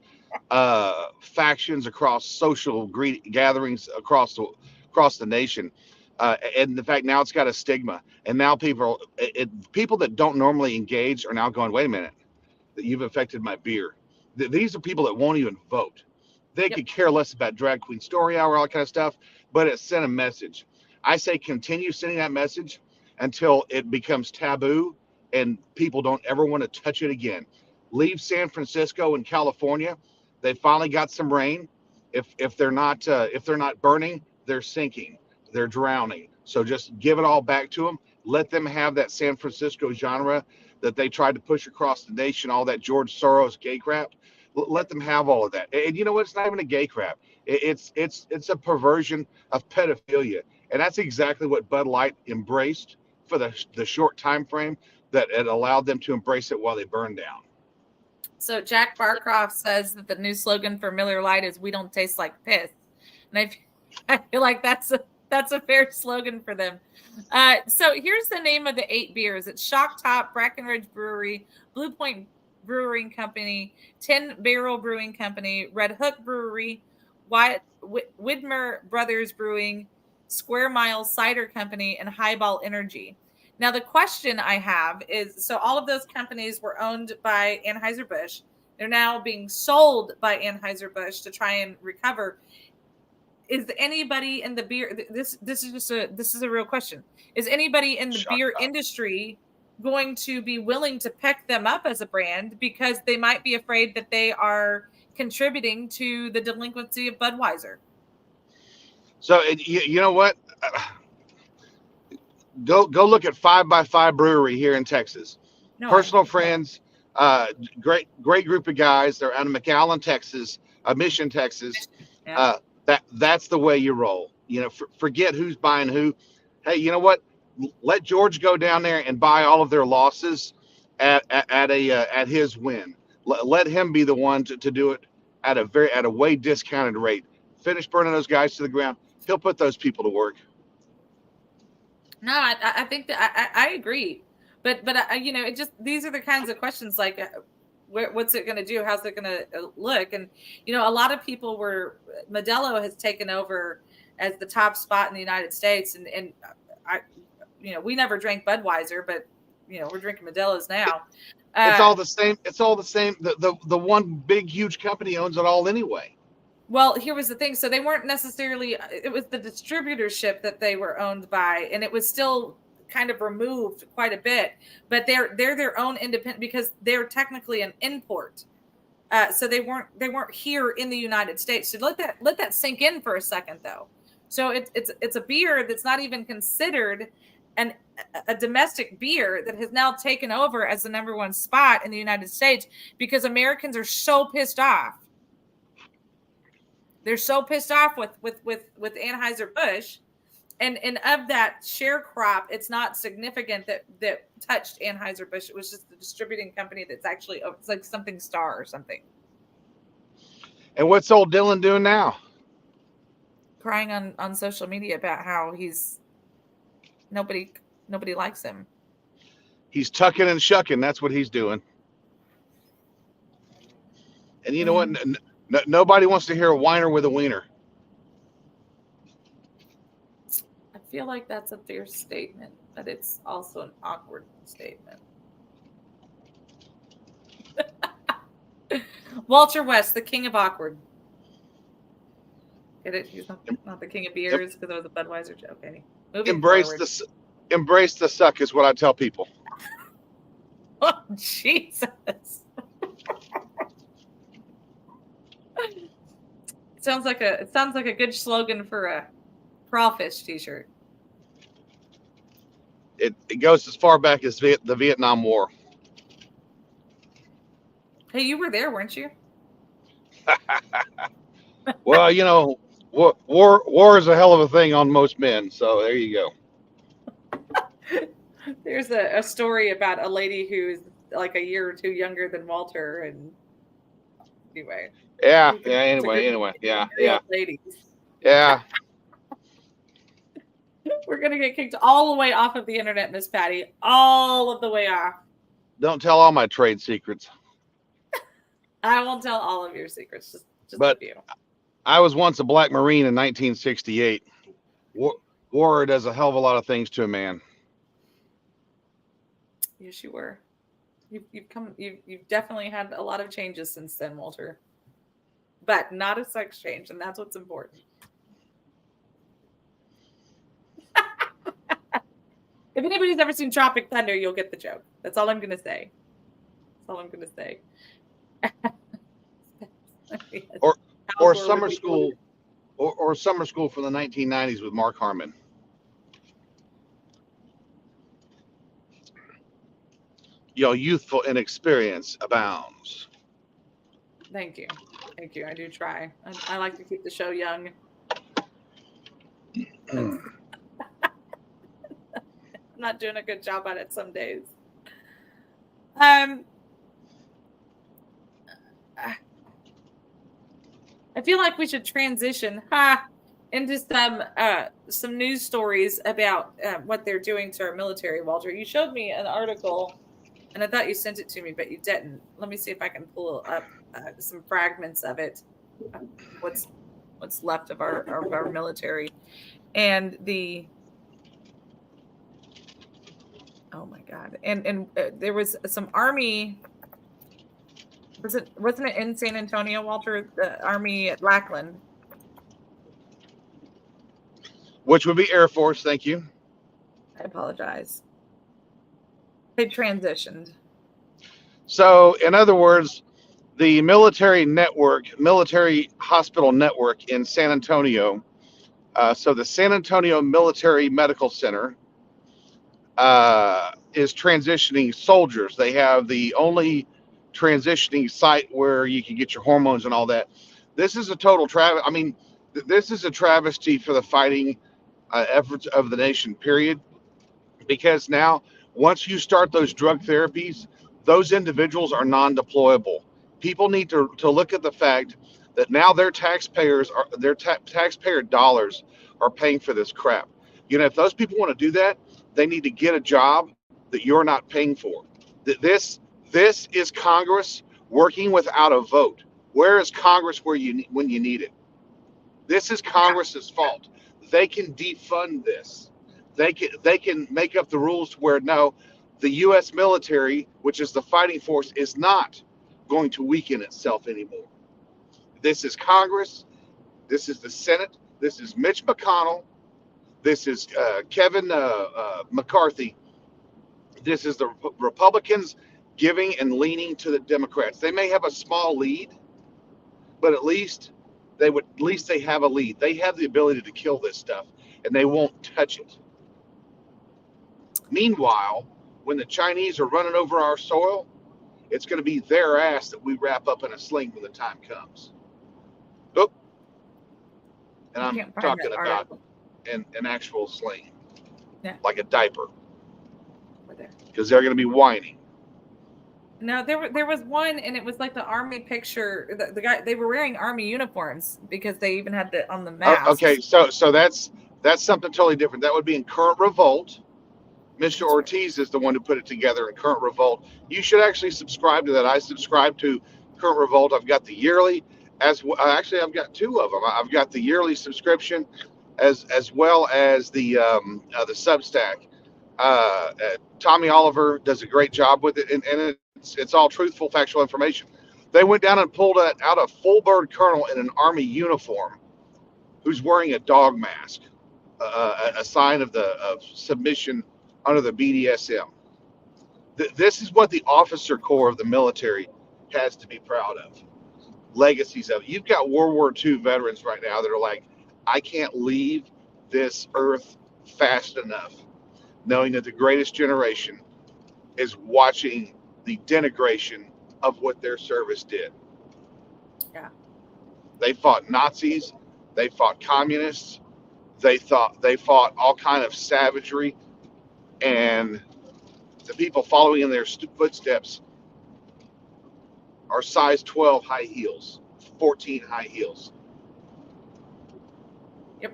factions, across social gatherings, across the nation. And the fact now it's got a stigma, and now people that don't normally engage are now going, wait a minute, that you've affected my beer. These are people that won't even vote. They Yep. could care less about Drag Queen Story Hour, all that kind of stuff, but it sent a message. I say continue sending that message until it becomes taboo and people don't ever want to touch it again. Leave San Francisco and California. They finally got some rain. If they're not burning, they're sinking. They're drowning. So just give it all back to them. Let them have that San Francisco genre that they tried to push across the nation, all that George Soros gay crap. Let them have all of that. And you know what? It's not even a gay crap. It's a perversion of pedophilia, and that's exactly what Bud Light embraced for the short time frame that it allowed them to embrace it while they burned down. So Jack Barcroft says that the new slogan for Miller Lite is "We don't taste like piss," and I feel like that's a fair slogan for them. So here's the name of the 8 beers: it's Shock Top, Brackenridge Brewery, Blue Point Brewing Company, 10 Barrel Brewing Company, Red Hook Brewery, Widmer Brothers Brewing, Square Mile Cider Company, and Highball Energy. Now, the question I have is, so all of those companies were owned by Anheuser-Busch. They're now being sold by Anheuser-Busch to try and recover. Is anybody in the beer, this is a real question. Is anybody in the beer industry going to be willing to pick them up as a brand because they might be afraid that they are contributing to the delinquency of Budweiser? So you know what? Go look at 5x5 Brewery here in Texas. No, Personal friends, great group of guys. They're out of McAllen, Texas, Mission, Texas. Yeah. That's the way you roll. Forget who's buying who. Hey, you know what? Let George go down there and buy all of their losses at his win. Let him be the one to do it at a way discounted rate. Finish burning those guys to the ground. He'll put those people to work. No, I think that I agree, but it just, these are the kinds of questions like, what's it going to do? How's it going to look? And a lot of people Modelo has taken over as the top spot in the United States, and I, we never drank Budweiser, but we're drinking Modelo's now. It's all the same. It's all the same. The one big huge company owns it all anyway. Well, here was the thing. So they weren't necessarily, it was the distributorship that they were owned by, and it was still kind of removed quite a bit, but they're their own independent, because they're technically an import. So they weren't here in the United States. So let that sink in for a second, though. So it's a beer that's not even considered a domestic beer that has now taken over as the number 1 spot in the United States because Americans are so pissed off. They're so pissed off with Anheuser-Busch and of that sharecrop, it's not significant that touched Anheuser-Busch. It was just the distributing company that's actually, it's like something Star or something. And what's old Dylan doing now? Crying on social media about how nobody likes him. He's tucking and shucking. That's what he's doing. And you know what? Nobody wants to hear a whiner with a wiener. I feel like that's a fair statement, but it's also an awkward statement. Walter West, the king of awkward. Get it? He's not the king of beers because it was a Budweiser joke. Okay. Embrace the suck is what I tell people. Oh, Jesus. It sounds like a good slogan for a crawfish t-shirt. It goes as far back as the Vietnam War. Hey, you were there, weren't you? Well, you know, war is a hell of a thing on most men. So there you go. There's a story about a lady who's like a year or two younger than Walter, and anyway. Yeah. Anyway. Yeah. Ladies. Yeah. We're gonna get kicked all the way off of the internet, Miss Patty. All of the way off. Don't tell all my trade secrets. I won't tell all of your secrets, just But a few. I was once a black Marine in 1968. War does a hell of a lot of things to a man. Yes, you were. You've definitely had a lot of changes since then, Walter. But not a sex change, and that's what's important. If anybody's ever seen Tropic Thunder, you'll get the joke. That's all I'm gonna say. Or summer school, or summer school from the 1990s with Mark Harmon. Your youthful inexperience abounds. Thank you. I do try. I like to keep the show young. I'm not doing a good job at it some days. I feel like we should transition into some news stories about what they're doing to our military, Walter. You showed me an article, and I thought you sent it to me, but you didn't. Let me see if I can pull up some fragments of it. What's left of our military, and the oh my God, and there was some Army. Wasn't it in San Antonio, Walter? The Army at Lackland. Which would be Air Force, thank you. I apologize. They transitioned. So, in other words, the military hospital network in San Antonio, so the San Antonio Military Medical Center is transitioning soldiers. They have the only transitioning site where you can get your hormones and all that. This is a total this is a travesty for the fighting efforts of the nation, period. Because now, once you start those drug therapies, those individuals are non-deployable. People need to look at the fact that now their taxpayer dollars are paying for this crap. You know, if those people want to do that, they need to get a job that you're not paying for. This is Congress working without a vote. Where is Congress when you need it? This is Congress's fault. They can defund this. They can make up the rules to where no, the U.S. military, which is the fighting force, is not going to weaken itself anymore. This is Congress. This is the Senate. This is Mitch McConnell. This is Kevin McCarthy. This is the Republicans giving and leaning to the Democrats. They may have a small lead, but at least they have a lead. They have the ability to kill this stuff, and they won't touch it. Meanwhile, when the Chinese are running over our soil, it's going to be their ass that we wrap up in a sling when the time comes. Oh, and I'm talking about an actual sling, Yeah. like a diaper, Over there. because they're going to be whining. No, there was one, and it was like the army picture. The guy, they were wearing army uniforms because they even had the on the mask. Okay, so that's something totally different. That would be in Current Revolt. Mr. Ortiz is the one who put it together in Current Revolt. You should actually subscribe to that. I subscribe to Current Revolt. I've got the yearly, actually I've got two of them. I've got the yearly subscription as well as the Substack. Tommy Oliver does a great job with it, and it's all truthful, factual information. They went down and pulled out a full bird colonel in an army uniform who's wearing a dog mask, a sign of submission under the BDSM. This is what the officer corps of the military has to be proud of. Legacies of it. You've got World War II veterans right now that are like, I can't leave this earth fast enough, knowing that the greatest generation is watching the denigration of what their service did. Yeah. They fought Nazis, they fought communists, they fought all kind of savagery, and the people following in their footsteps are size 12 high heels, 14 high heels. Yep.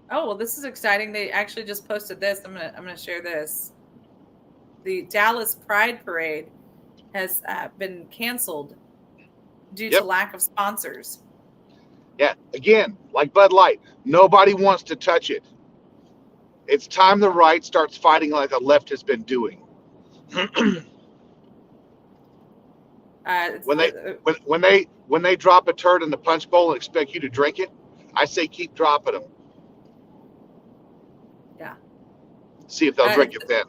Oh, well, this is exciting. They actually just posted this. I'm gonna share this. The Dallas Pride Parade has been canceled due to lack of sponsors. Yeah, again, like Bud Light, nobody wants to touch it. It's time the right starts fighting like the left has been doing. When they drop a turd in the punch bowl and expect you to drink it, I say keep dropping them. Yeah. See if they'll drink it then.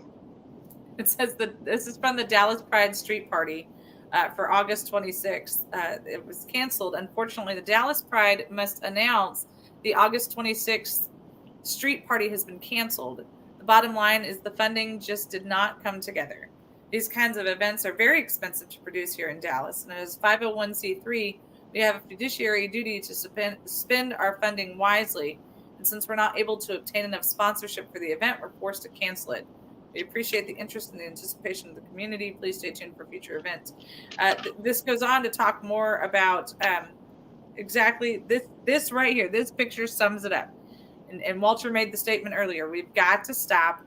It says this is from the Dallas Pride Street Party for August 26th. It was canceled. Unfortunately, the Dallas Pride must announce the August 26th street party has been canceled. The bottom line is the funding just did not come together. These kinds of events are very expensive to produce here in Dallas, and as 501c3, we have a fiduciary duty to spend our funding wisely. And since we're not able to obtain enough sponsorship for the event, we're forced to cancel it. We appreciate the interest and the anticipation of the community. Please stay tuned for future events. This goes on to talk more about exactly this right here. This picture sums it up. And Walter made the statement earlier. We've got to stop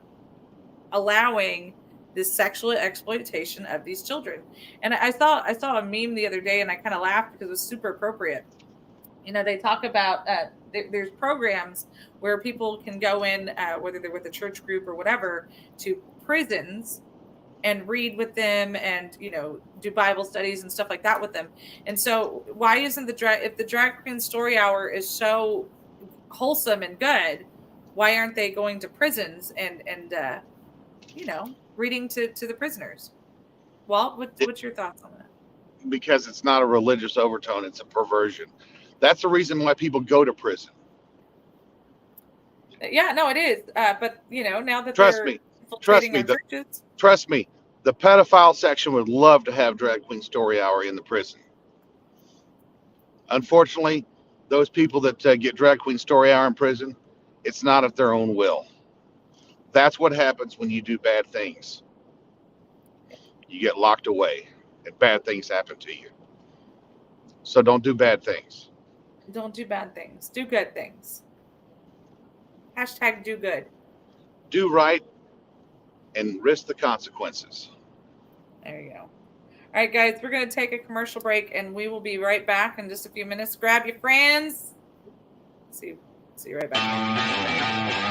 allowing this sexual exploitation of these children. And I saw a meme the other day, and I kind of laughed because it was super appropriate. You know, they talk about there's programs where people can go in, whether they're with a church group or whatever, to prisons and read with them and, you know, do Bible studies and stuff like that with them. And so why isn't if the Drag Queen Story Hour is so wholesome and good, why aren't they going to prisons and you know, reading to the prisoners? Walt, what's your thoughts on that? Because it's not a religious overtone, it's a perversion. That's the reason why people go to prison. Yeah, no, it is. But you know, now that Trust they're me, infiltrating our churches, trust me, the pedophile section would love to have Drag Queen Story Hour in the prison. Unfortunately, those people that get Drag Queen Story Hour in prison, it's not at their own will. That's what happens when you do bad things. You get locked away, and bad things happen to you. So don't do bad things. don't do bad things. Do good things. Hashtag do good. Do right and risk the consequences. There you go. All right, guys, we're going to take a commercial break, and we will be right back in just a few minutes. Grab your friends. See you right back.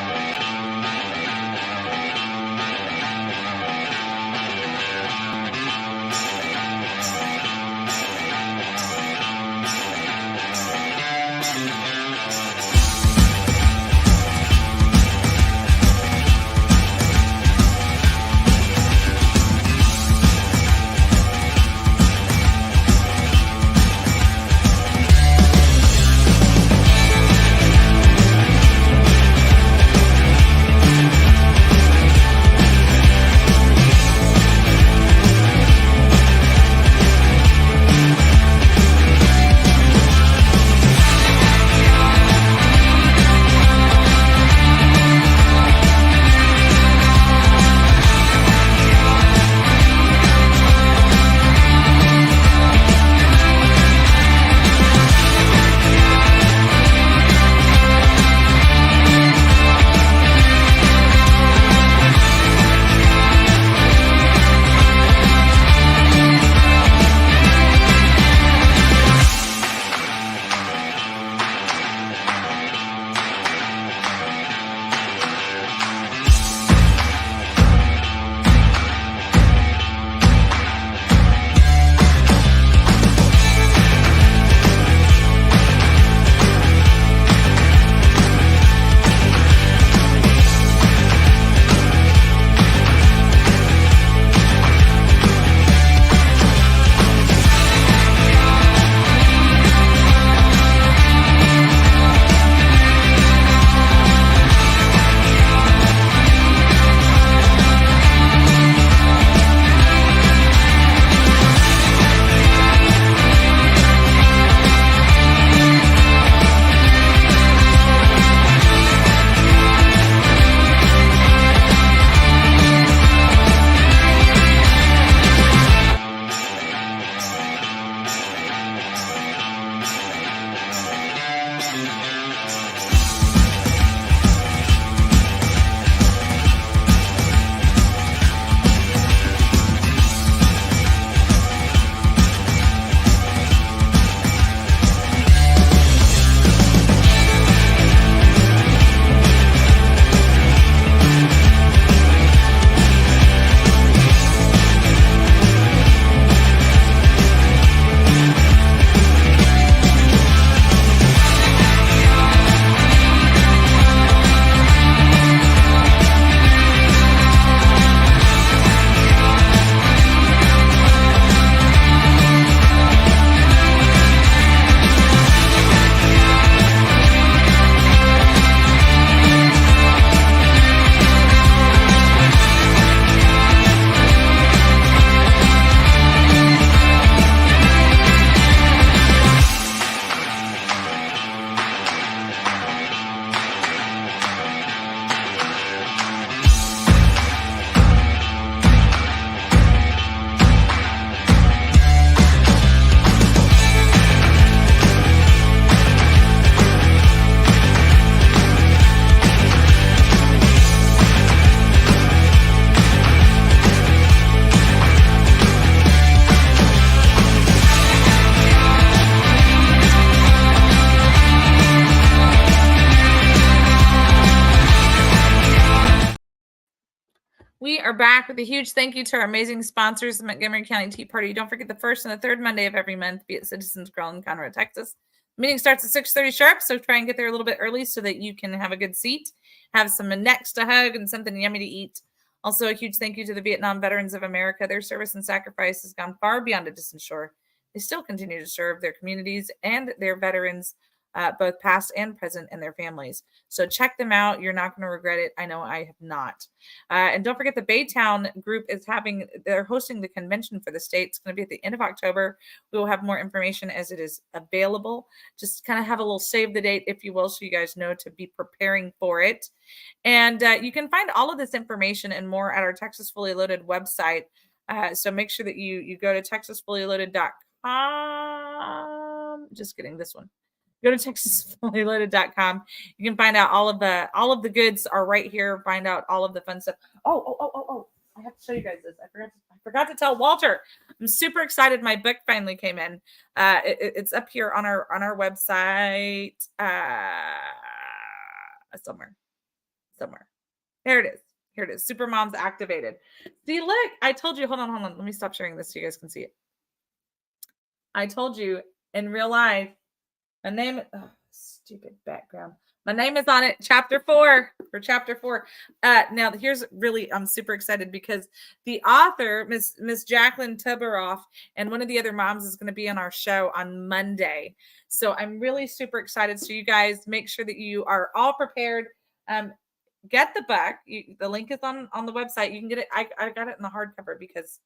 are back with a huge thank you to our amazing sponsors, the Montgomery County Tea Party. Don't forget the first and the third Monday of every month, be at Citizens Grill in Conroe, Texas. Meeting starts at 6:30 sharp, so try and get there a little bit early so that you can have a good seat, have some necks to hug, and something yummy to eat. Also, a huge thank you to the Vietnam Veterans of America. Their service and sacrifice has gone far beyond a distant shore. They still continue to serve their communities and their veterans, both past and present, and their families. So check them out. You're not going to regret it. I know I have not. And don't forget the Baytown group they're hosting the convention for the state. It's going to be at the end of October. We will have more information as it is available. Just kind of have a little save the date, if you will, so you guys know to be preparing for it. And you can find all of this information and more at our Texas Fully Loaded website. So make sure that you go to texasfullyloaded.com. Just kidding, this one. Go to texasfullyloaded.com. You can find out all of the goods are right here. Find out all of the fun stuff. Oh! I have to show you guys this. I forgot to tell Walter. I'm super excited. My book finally came in. It's up here on our website. Somewhere. There it is. Here it is. Super Moms Activated. See, look, I told you. Hold on. Let me stop sharing this so you guys can see it. I told you in real life. My name, stupid background. My name is on it, chapter 4. Now, I'm super excited because the author, Miss Jacqueline Tuberoff, and one of the other moms is going to be on our show on Monday. So I'm really super excited. So you guys make sure that you are all prepared. Get the book. The link is on the website. You can get it. I got it in the hardcover because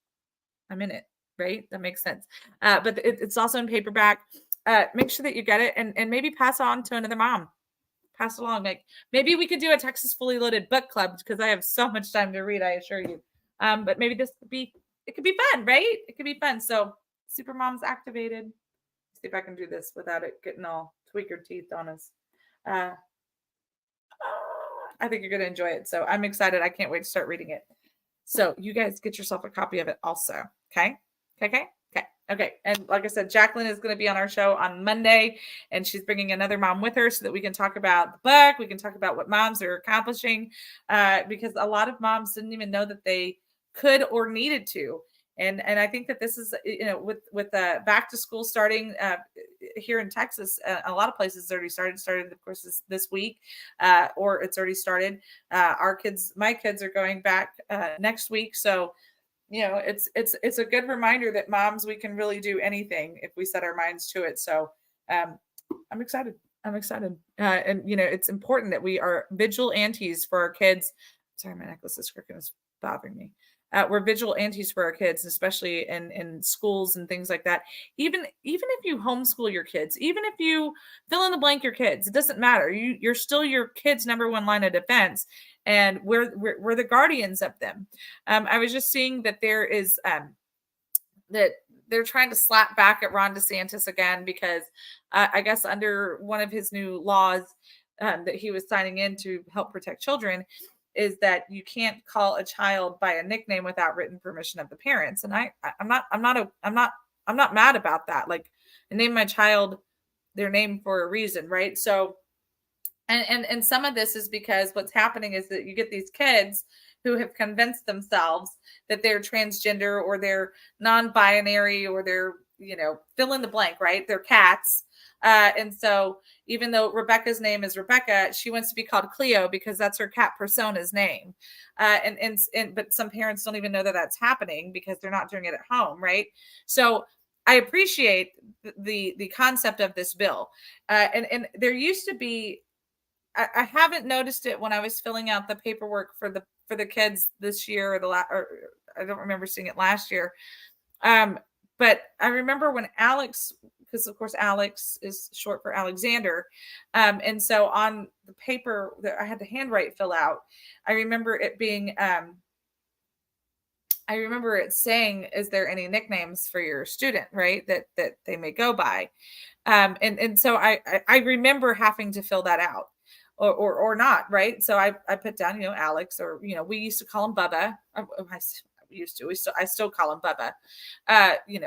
I'm in it, right? That makes sense. But it's also in paperback. Make sure that you get it and maybe pass on to another mom. Pass it along. Like maybe we could do a Texas Fully Loaded book club because I have so much time to read, I assure you. But maybe it could be fun, right? It could be fun. So Super Moms Activated. See if I can do this without it getting all tweaker teeth on us. I think you're going to enjoy it. So I'm excited. I can't wait to start reading it. So you guys get yourself a copy of it also. Okay. Okay. And like I said, Jacqueline is going to be on our show on Monday, and she's bringing another mom with her so that we can talk about the book. We can talk about what moms are accomplishing because a lot of moms didn't even know that they could or needed to. And I think that this is, with back to school starting here in Texas, a lot of places already started, of course, this week, or it's already started. My kids are going back next week. So, it's a good reminder that moms, we can really do anything if we set our minds to it. So I'm excited. And, it's important that we are vigilantes for our kids. Sorry, my necklace is crooked. It's bothering me. We're vigilantes for our kids, especially in schools and things like that. Even if you homeschool your kids, even if you fill in the blank your kids, it doesn't matter. You're still your kids' number one line of defense, and we're the guardians of them. I was just seeing that there is that they're trying to slap back at Ron DeSantis again because I guess under one of his new laws that he was signing in to help protect children, is that you can't call a child by a nickname without written permission of the parents. And I'm not mad about that. Like, I named my child their name for a reason, right? So, and some of this is because what's happening is that you get these kids who have convinced themselves that they're transgender or they're non-binary or they're, fill in the blank, right? They're cats. And so even though Rebecca's name is Rebecca, she wants to be called Cleo because that's her cat persona's name. But some parents don't even know that that's happening because they're not doing it at home. Right. So I appreciate the concept of this bill. And there used to be, I haven't noticed it when I was filling out the paperwork for the kids this year or I don't remember seeing it last year. But I remember when Alex, because of course Alex is short for Alexander. And so on the paper that I had to handwrite fill out, I remember it being, I remember it saying, is there any nicknames for your student, right? That they may go by. And so I remember having to fill that out or not. Right. So I put down, Alex, or, we used to call him Bubba. I still call him Bubba.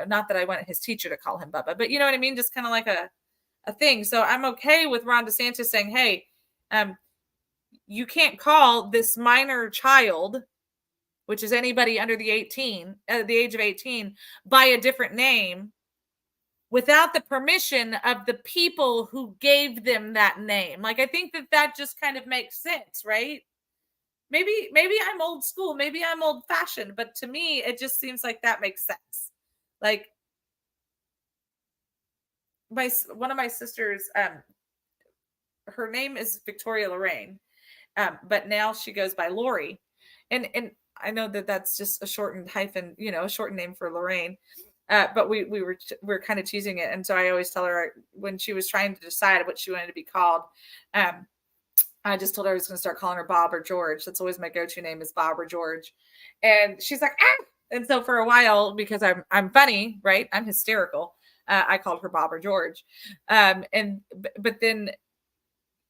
Not that I wanted his teacher to call him Bubba, but you know what I mean? Just kind of like a thing. So I'm okay with Ron DeSantis saying, hey, you can't call this minor child which is anybody under the age of 18, by a different name without the permission of the people who gave them that name. Like, I think that just kind of makes sense, right? Maybe I'm old school, maybe I'm old fashioned, but to me, it just seems like that makes sense. Like, one of my sisters, her name is Victoria Lorraine, but now she goes by Lori, and I know that that's just a shortened hyphen, a shortened name for Lorraine. But we're kind of teasing it, and so I always tell her when she was trying to decide what she wanted to be called, I just told her I was going to start calling her Bob or George. That's always my go-to name, is Bob or George, and she's like, ah. And so for a while, because I'm funny, right? I'm hysterical. I called her Bob or George, but then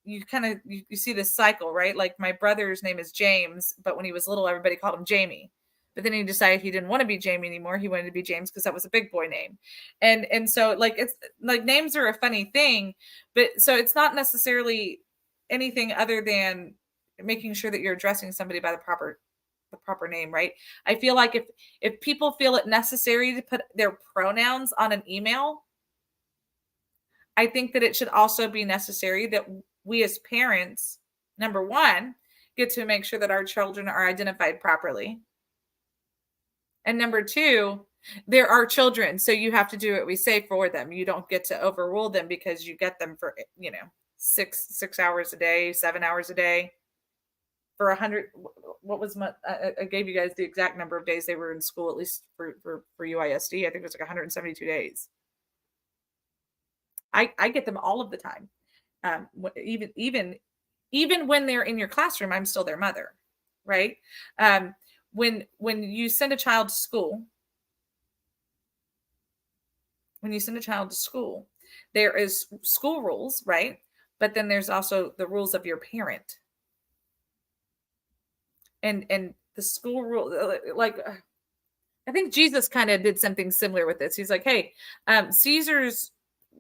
you kind of you see this cycle, right? Like, my brother's name is James, but when he was little, everybody called him Jamie. But then he decided he didn't want to be Jamie anymore. He wanted to be James because that was a big boy name. And so, like, it's like, names are a funny thing, but so it's not necessarily anything other than making sure that you're addressing somebody by the proper name, right? I feel like if people feel it necessary to put their pronouns on an email, I think that it should also be necessary that we as parents, number one, get to make sure that our children are identified properly. And number two, there are children, so you have to do what we say for them. You don't get to overrule them because you get them for, 6 hours a day, 7 hours a day, for 100. What was I gave you guys the exact number of days they were in school, at least for UISD. I think it was like 172 days. I get them all of the time. Even when they're in your classroom, I'm still their mother, right? When you send a child to school, there is school rules, right? But then there's also the rules of your parent. And the school rule, like, I think Jesus kind of did something similar with this. He's like, hey, Caesar's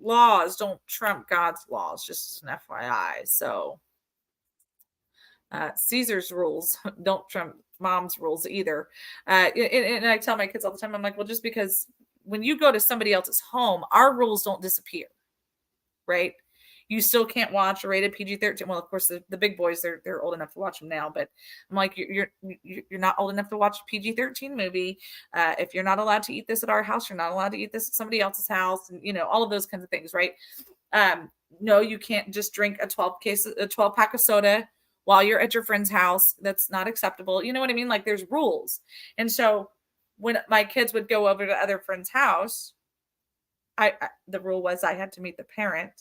laws don't trump God's laws, just an FYI. So Caesar's rules don't trump mom's rules either. And I tell my kids all the time, I'm like, well, just because when you go to somebody else's home, our rules don't disappear, right? You still can't watch a rated PG-13. Well, of course, the big boys, they're old enough to watch them now. But I'm like, you're not old enough to watch a PG-13 movie. If you're not allowed to eat this at our house, you're not allowed to eat this at somebody else's house, and all of those kinds of things, right? No, you can't just drink a 12 pack of soda while you're at your friend's house. That's not acceptable. You know what I mean? Like, there's rules. And so when my kids would go over to other friends' house, the rule was I had to meet the parent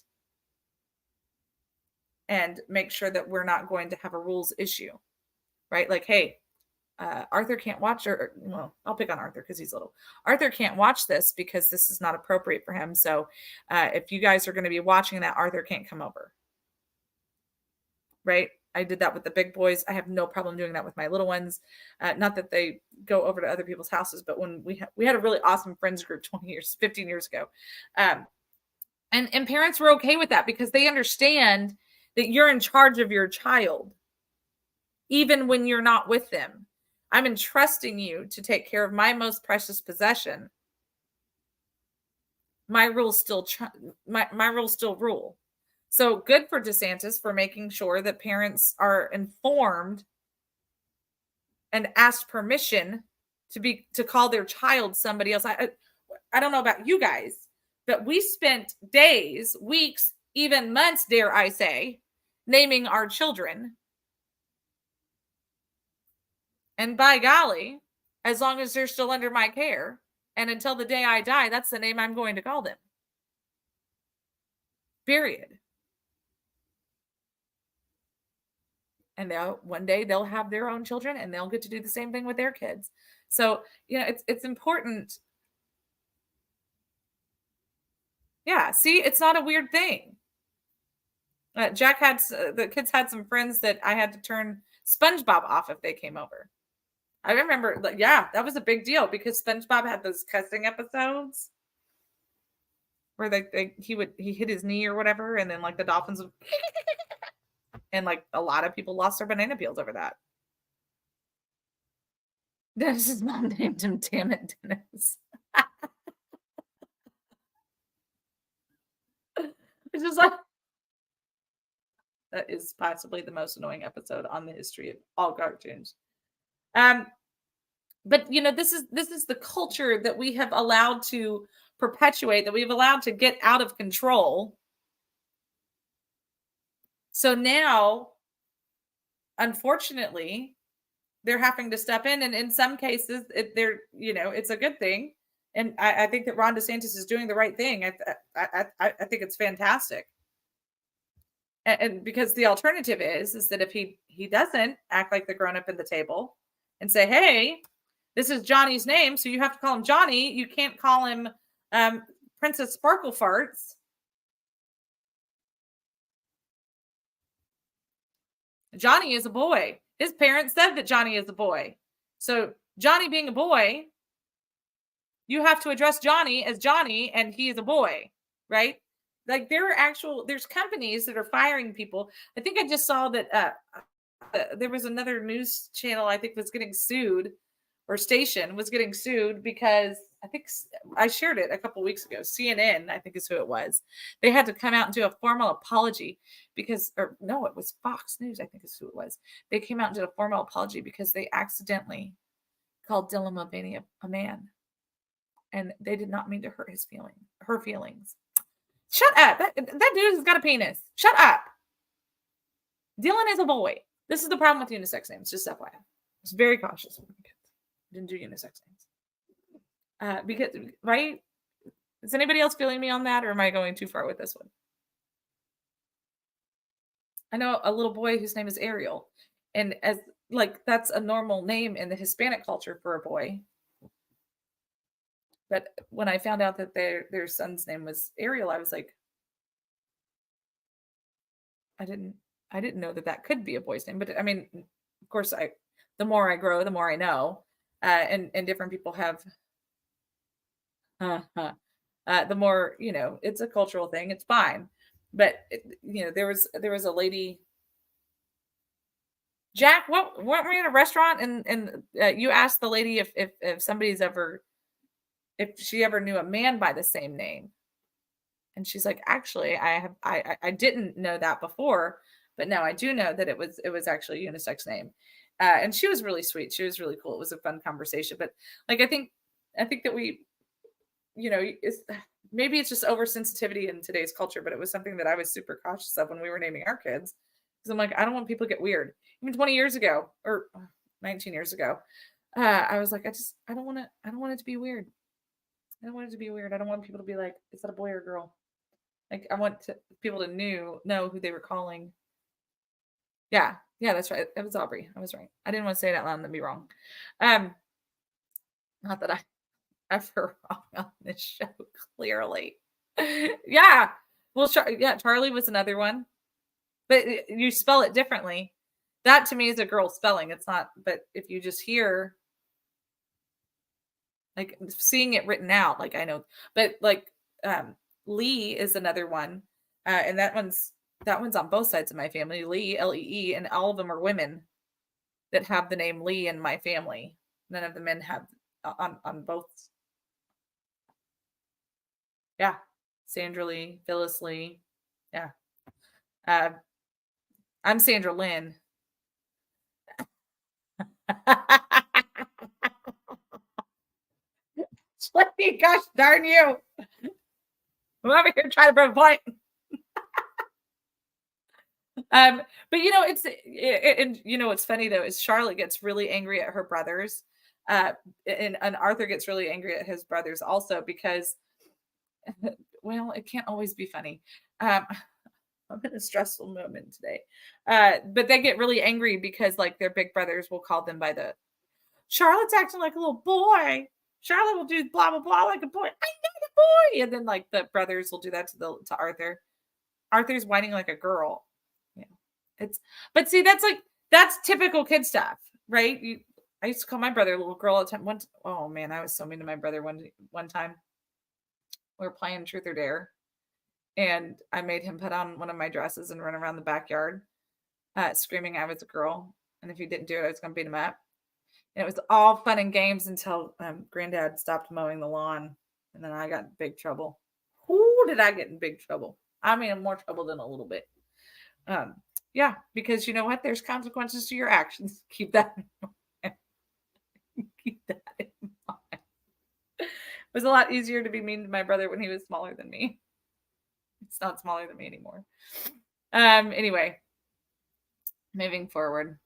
and make sure that we're not going to have a rules issue, right? Like, hey, Arthur can't watch, well, I'll pick on Arthur because he's little. Arthur can't watch this because this is not appropriate for him. So if you guys are going to be watching that, Arthur can't come over, right? I did that with the big boys. I have no problem doing that with my little ones. Not that they go over to other people's houses, but when we had a really awesome friends group 15 years ago. And parents were okay with that because they understand that you're in charge of your child, even when you're not with them. I'm entrusting you to take care of my most precious possession. My rules still rule. So good for DeSantis for making sure that parents are informed and asked permission to call their child somebody else. I don't know about you guys, but we spent days, weeks, even months, dare I say, naming our children. And by golly, as long as they're still under my care and until the day I die, that's the name I'm going to call them. Period. And one day they'll have their own children and they'll get to do the same thing with their kids. So, it's important. Yeah. See, it's not a weird thing. The kids had some friends that I had to turn SpongeBob off if they came over. I remember, that was a big deal because SpongeBob had those cussing episodes where he hit his knee or whatever, and then like the dolphins would and like a lot of people lost their banana peels over that. Dennis's mom named him Damn It Dennis. It's just like, that is possibly the most annoying episode on the history of all cartoons. But this is the culture that we have allowed to perpetuate, that we've allowed to get out of control. So now, unfortunately, they're having to step in, and in some cases, it's a good thing. And I think that Ron DeSantis is doing the right thing. I think it's fantastic. And because the alternative is that if he doesn't act like the grown up at the table and say, hey, this is Johnny's name, so you have to call him Johnny. You can't call him Princess Sparkle Farts. Johnny is a boy. His parents said that Johnny is a boy. So Johnny being a boy, you have to address Johnny as Johnny, and he is a boy, right? Like there's companies that are firing people. I think I just saw that there was another news channel I think was getting sued, or station was getting sued because I think I shared it a couple weeks ago. CNN, I think is who it was. They had to come out and do a formal apology because, or no, it was Fox News, I think is who it was. They came out and did a formal apology because they accidentally called Dylan Mulvaney a man. And they did not mean to hurt her feelings. Shut up. That dude has got a penis. Shut up. Dylan is a boy. This is the problem with unisex names, just FYI. I was very cautious with my kids. Didn't do unisex names. Because, right? Is anybody else feeling me on that, or am I going too far with this one? I know a little boy whose name is Ariel. And that's a normal name in the Hispanic culture for a boy. But when I found out that their son's name was Ariel, I was like, I didn't know that could be a boy's name. But I mean, of course, the more I grow, the more I know, and different people have. The more it's a cultural thing. It's fine, but there was a lady. Jack, weren't we at a restaurant and you asked the lady if somebody's ever. If she ever knew a man by the same name. And she's like, actually, I didn't know that before, but now I do know that it was actually a unisex name. And she was really sweet. She was really cool. It was a fun conversation. But I think that we, maybe it's just oversensitivity in today's culture, but it was something that I was super cautious of when we were naming our kids. Because I'm like, I don't want people to get weird. Even 20 years ago or 19 years ago, I was like, I don't want it to be weird. I don't want it to be weird. I don't want people to be like, is that a boy or a girl? Like, I want people to know who they were calling. Yeah, that's right. It was Aubrey. I was right. I didn't want to say it out loud and then be wrong. Not that I ever wrong on this show, clearly. Yeah. Well, Charlie was another one. But you spell it differently. That to me is a girl spelling. It's not, but if you just hear like seeing it written out, like I know, but like Lee is another one, and that one's on both sides of my family. Lee, Lee, and all of them are women that have the name Lee in my family. None of the men have on both. Yeah, Sandra Lee, Phyllis Lee. Yeah, I'm Sandra Lynn. Gosh darn you. I'm over here trying to prove a point. But what's funny though is Charlotte gets really angry at her brothers, and Arthur gets really angry at his brothers also because, well, it can't always be funny. I'm in a stressful moment today, but they get really angry because like their big brothers will call them by the Charlotte's acting like a little boy. Charlotte will do blah blah blah like a boy. I'm not a boy, and then like the brothers will do that to Arthur. Arthur's whining like a girl. Yeah, but see that's typical kid stuff, right? I used to call my brother a little girl all the time. Oh man, I was so mean to my brother one time. We were playing Truth or Dare, and I made him put on one of my dresses and run around the backyard, screaming I was a girl, and if he didn't do it, I was going to beat him up. And it was all fun and games until Granddad stopped mowing the lawn, and then I got in big trouble. Who did I get in big trouble? I mean, more trouble than a little bit. Yeah, because you know what? There's consequences to your actions. Keep that in mind. Keep that in mind. It was a lot easier to be mean to my brother when he was smaller than me. It's not smaller than me anymore. Anyway, moving forward.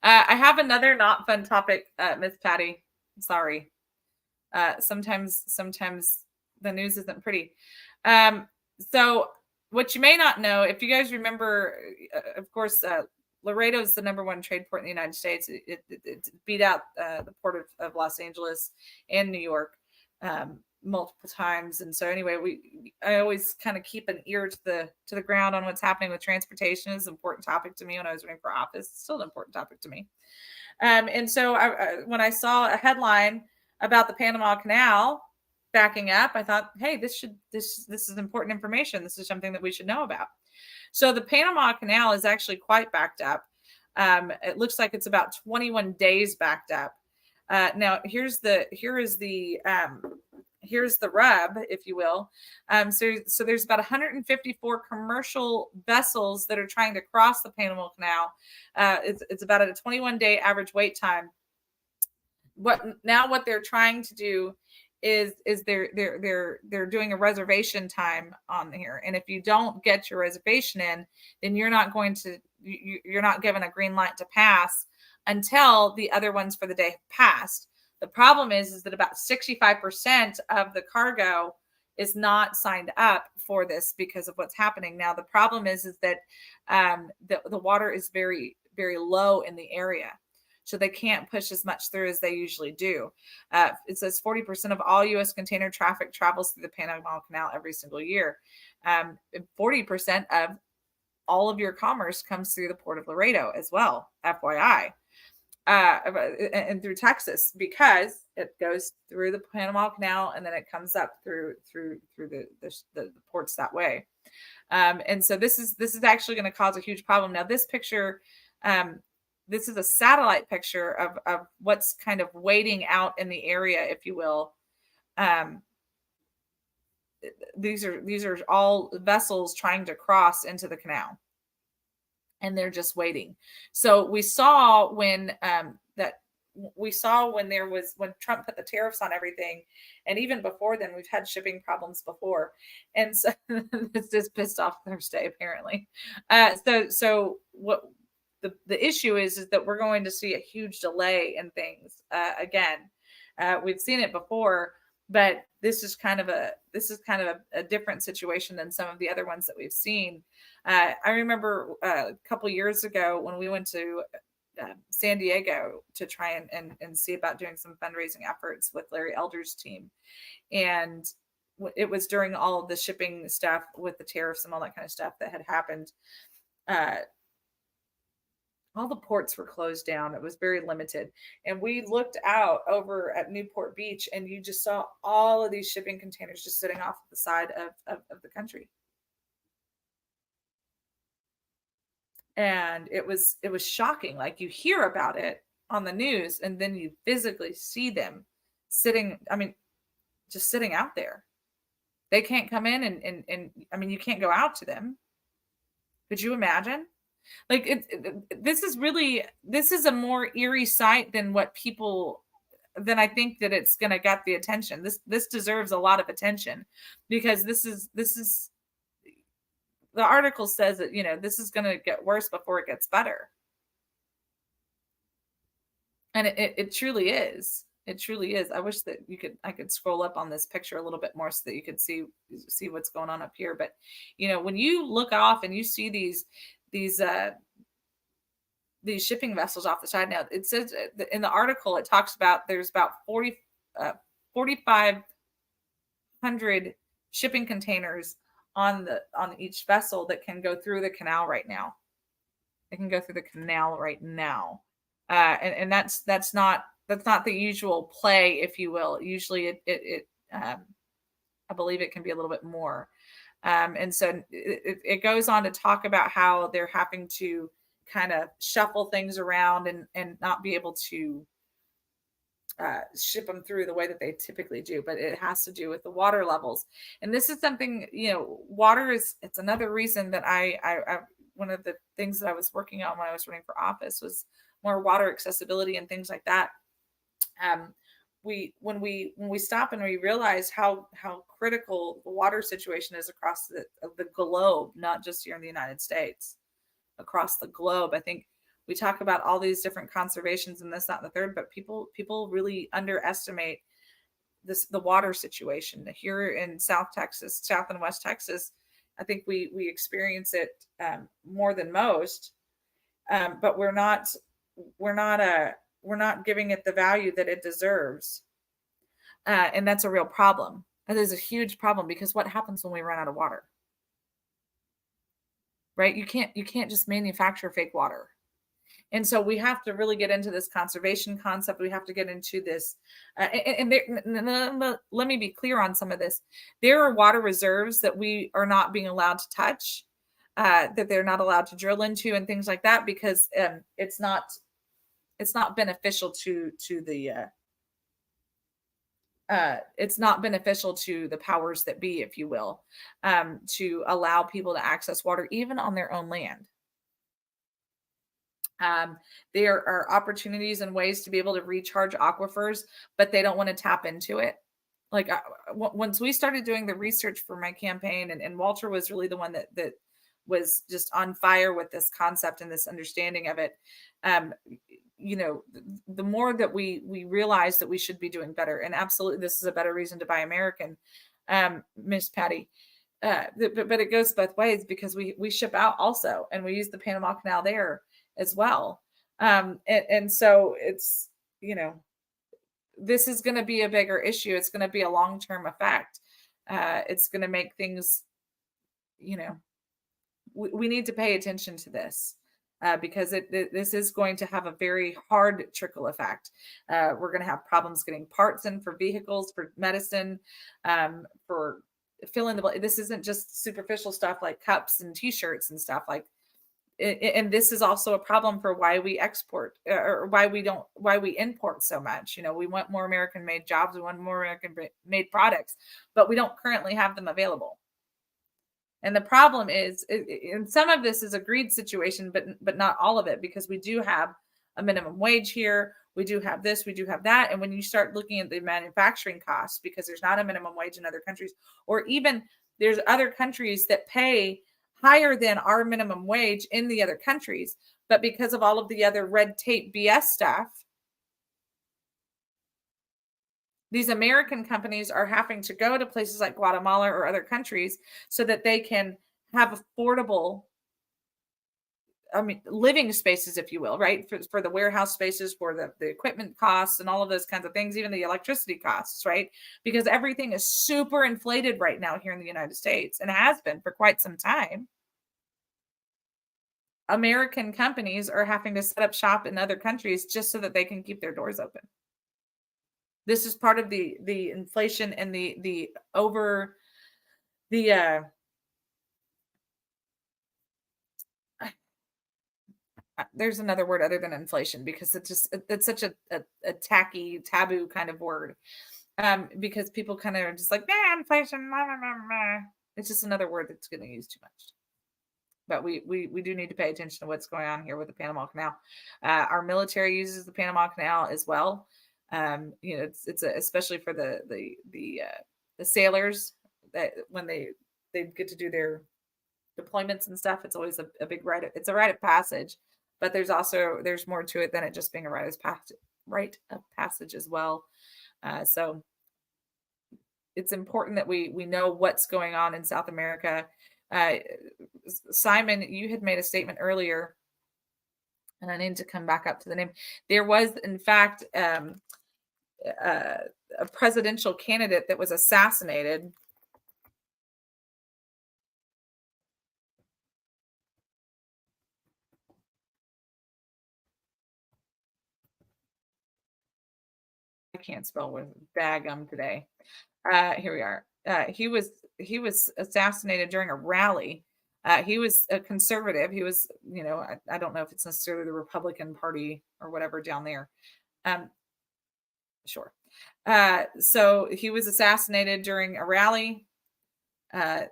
I have another not fun topic, Miss Patty. Sorry. Sometimes the news isn't pretty. So what you may not know, if you guys remember, of course, Laredo is the #1 trade port in the United States. It beat out the port of Los Angeles and New York multiple times. And so anyway, I always kind of keep an ear to the ground on what's happening with transportation. It's an important topic to me when I was running for office. It's still an important topic to me. And so when I saw a headline about the Panama Canal backing up, I thought, hey, this is important information. This is something that we should know about. So the Panama Canal is actually quite backed up. It looks like it's about 21 days backed up. Now here's the rub, if you will. So there's about 154 commercial vessels that are trying to cross the Panama Canal. It's about a 21-day average wait time. What they're trying to do is they're doing a reservation time on here, and if you don't get your reservation in, then you're not given a green light to pass until the other ones for the day have passed. The problem is that about 65% of the cargo is not signed up for this because of what's happening. Now, the problem is that the water is very, very low in the area. So they can't push as much through as they usually do. It says 40% of all U.S. container traffic travels through the Panama Canal every single year. 40% of all of your commerce comes through the Port of Laredo as well, FYI. And through Texas, because it goes through the Panama Canal and then it comes up through the ports that way. And so this is actually going to cause a huge problem. Now, this picture, this is a satellite picture of what's kind of waiting out in the area, if you will. These are all vessels trying to cross into the canal, and they're just waiting. So we saw when when Trump put the tariffs on everything, and even before then, we've had shipping problems before, and so it's just pissed off Thursday apparently. So what the issue is that we're going to see a huge delay in things again. We've seen it before, but this is kind of a different situation than some of the other ones that we've seen. I remember a couple years ago when we went to San Diego to try and see about doing some fundraising efforts with Larry Elder's team. And it was during all of the shipping stuff with the tariffs and all that kind of stuff that had happened. All the ports were closed down. It was very limited. And we looked out over at Newport Beach, and you just saw all of these shipping containers just sitting off the side of the country. And it was shocking. Like, you hear about it on the news, and then you physically see them sitting, just sitting out there. They can't come in and you can't go out to them. Could you imagine? Like, this is a more eerie sight than I think that it's going to get the attention. This deserves a lot of attention, because this is the article says that, this is going to get worse before it gets better. And it truly is. It truly is. I wish that I could scroll up on this picture a little bit more so that you could see what's going on up here. But, when you look off and you see these shipping vessels off the side. Now, it says in the article, it talks about there's about 4,500 shipping containers on each vessel that can go through the canal right now. They can go through the canal right now, and that's not the usual play, if you will. Usually, I believe it can be a little bit more. And so it goes on to talk about how they're having to kind of shuffle things around and not be able to ship them through the way that they typically do. But it has to do with the water levels. And this is something, water it's another reason that I one of the things that I was working on when I was running for office was more water accessibility and things like that. When we stop and we realize how critical the water situation is across the globe, not just here in the United States, across the globe. I think we talk about all these different conservations and this, that, and the third, but people really underestimate the water situation here in South Texas, South and West Texas. I think we experience it more than most, but we're not giving it the value that it deserves. And that's a real problem. That is a huge problem, because what happens when we run out of water? Right? You can't just manufacture fake water. And so we have to really get into this conservation concept. We have to get into this. Let me be clear on some of this. There are water reserves that we are not being allowed to touch, that they're not allowed to drill into and things like that, because it's not beneficial to the it's not beneficial to the powers that be, if you will, to allow people to access water even on their own land. There are opportunities and ways to be able to recharge aquifers, but they don't want to tap into it. Like once we started doing the research for my campaign, and Walter was really the one that was just on fire with this concept and this understanding of it. The more that we realize that we should be doing better, and absolutely this is a better reason to buy American, Miss Patty. But it goes both ways, because we ship out also, and we use the Panama Canal there as well. And so it's, this is going to be a bigger issue. It's going to be a long-term effect. It's going to make things, we need to pay attention to this, because this is going to have a very hard trickle effect. We're going to have problems getting parts in for vehicles, for medicine, for fill in the. This isn't just superficial stuff like cups and T-shirts and stuff like. And this is also a problem for why we export, or why we import so much. We want more American made jobs. We want more American made products, but we don't currently have them available. And the problem is, and some of this is a greed situation, but not all of it, because we do have a minimum wage here. We do have this, we do have that. And when you start looking at the manufacturing costs, because there's not a minimum wage in other countries, or even there's other countries that pay higher than our minimum wage in the other countries, but because of all of the other red tape BS stuff, these American companies are having to go to places like Guatemala or other countries so that they can have affordable, living spaces, if you will, right? For the warehouse spaces, for the equipment costs and all of those kinds of things, even the electricity costs, right? Because everything is super inflated right now here in the United States, and has been for quite some time. American companies are having to set up shop in other countries just so that they can keep their doors open. This is part of the inflation and there's another word other than inflation, because it's such a tacky, taboo kind of word, because people kind of are just like, inflation, blah, blah, blah, blah. It's just another word that's getting used too much. But we do need to pay attention to what's going on here with the Panama Canal. Our military uses the Panama Canal as well. It's especially for the sailors, that when they get to do their deployments and stuff, it's always a big rite. It's a rite of passage, but there's more to it than it just being a rite of passage as well. So it's important that we know what's going on in South America. Simon, you had made a statement earlier, and I need to come back up to the name. There was, in fact, a presidential candidate that was assassinated. I can't spell with daggum today. Here we are. He was assassinated during a rally He was a conservative. He was, I don't know if it's necessarily the Republican Party or whatever down there. Sure. So he was assassinated during a rally.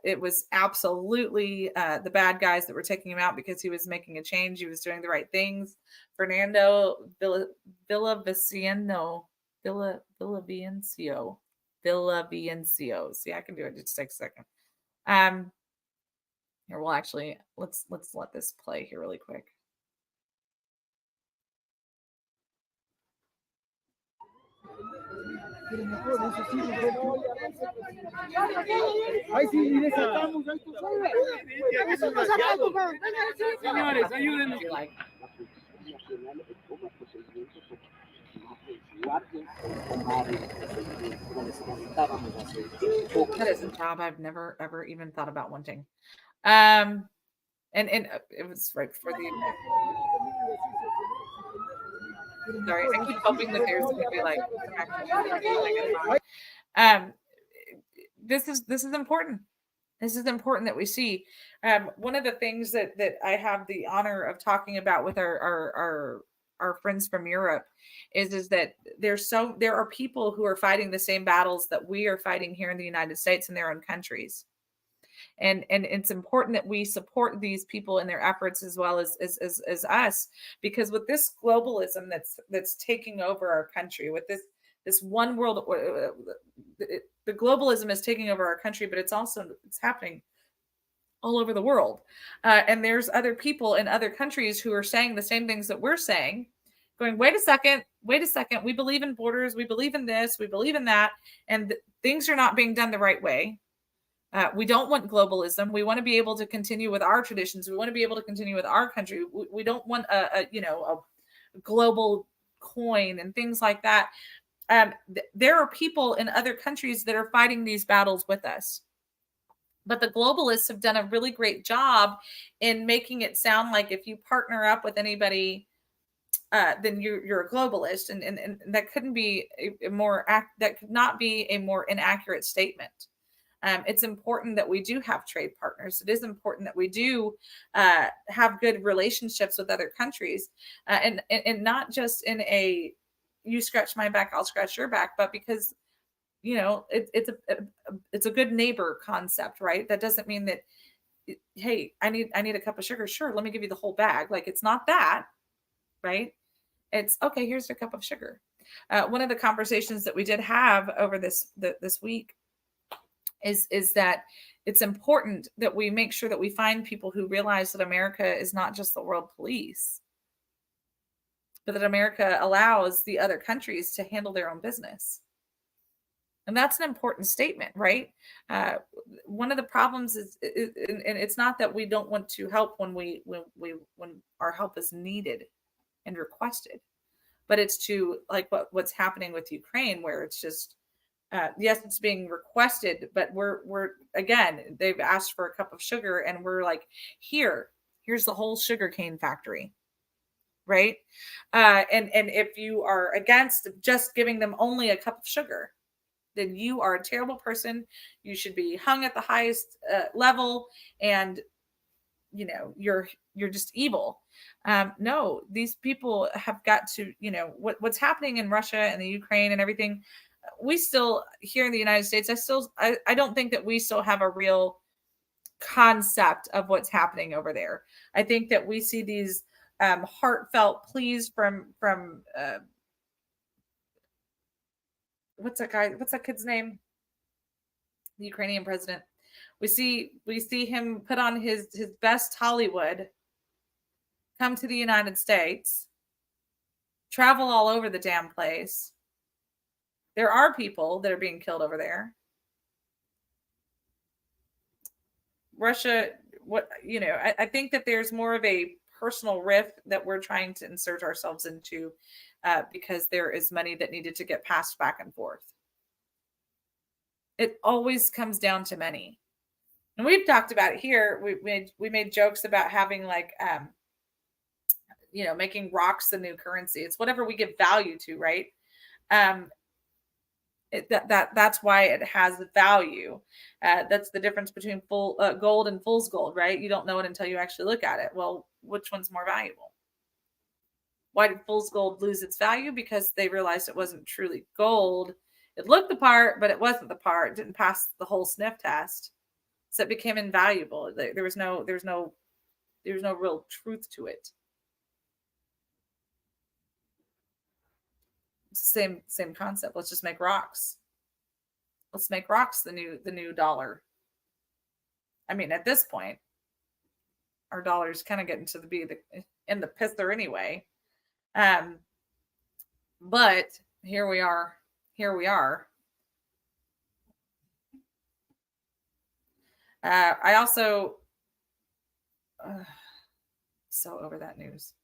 It was absolutely the bad guys that were taking him out because he was making a change. He was doing the right things. Fernando Villavicencio. Villavicencio. See, I can do it. Just take a second. Here, we'll actually let's let this play here really quick. Señores, ayúdenme. That is a job I've never ever even thought about wanting. And it was right before the. Sorry, I keep hoping that there's going to be like this is important. This is important that we see. One of the things that I have the honor of talking about with our friends from Europe is that there are people who are fighting the same battles that we are fighting here in the United States in their own countries. And it's important that we support these people in their efforts as well as us, because with this globalism that's taking over our country, with this one world, the globalism is taking over our country, but it's happening all over the world. And there's other people in other countries who are saying the same things that we're saying, going, wait a second, we believe in borders, we believe in this, we believe in that, and things are not being done the right way. We don't want globalism. We want to be able to continue with our traditions. We want to be able to continue with our country. We don't want a global coin and things like that. There are people in other countries that are fighting these battles with us. But the globalists have done a really great job in making it sound like if you partner up with anybody, then you're a globalist, and that couldn't be that could not be a more inaccurate statement. It's important that we do have trade partners. It is important that we do have good relationships with other countries, and not just in a you scratch my back, I'll scratch your back, but because it's a good neighbor concept, right? That doesn't mean that, hey, I need a cup of sugar. Sure, let me give you the whole bag. Like, it's not that, right? It's okay. Here's your cup of sugar. One of the conversations that we did have over this week is that it's important that we make sure that we find people who realize that America is not just the world police, but that America allows the other countries to handle their own business. And that's an important statement, right? One of the problems is, and it's not that we don't want to help when our help is needed and requested, but it's to like what's happening with Ukraine, where it's just, yes, it's being requested, but we're again, they've asked for a cup of sugar, and we're like, here's the whole sugarcane factory, right? And if you are against just giving them only a cup of sugar, then you are a terrible person. You should be hung at the highest level, and you're just evil. No, these people have got to, what's happening in Russia and the Ukraine and everything. We still, here in the United States, I don't think that we still have a real concept of what's happening over there. I think that we see these heartfelt pleas from what's that kid's name? The Ukrainian president. We see him put on his best Hollywood, come to the United States, travel all over the damn place. There are people that are being killed over there. Russia, I think that there's more of a personal rift that we're trying to insert ourselves into because there is money that needed to get passed back and forth. It always comes down to money. And we've talked about it here. We made jokes about having like, making rocks the new currency. It's whatever we give value to, right? That's why it has value. That's the difference between full gold and fool's gold, right? You don't know it until you actually look at it. Well, which one's more valuable? Why did fool's gold lose its value? Because they realized it wasn't truly gold. It looked the part, but it wasn't the part. It didn't pass the whole sniff test, so it became invaluable. There was no real truth to it. It's the same concept. Let's just make rocks. Let's make rocks the new dollar. I mean, at this point, our dollar's kind of getting to in the pisser anyway. But here we are. Here we are. I also so over that news.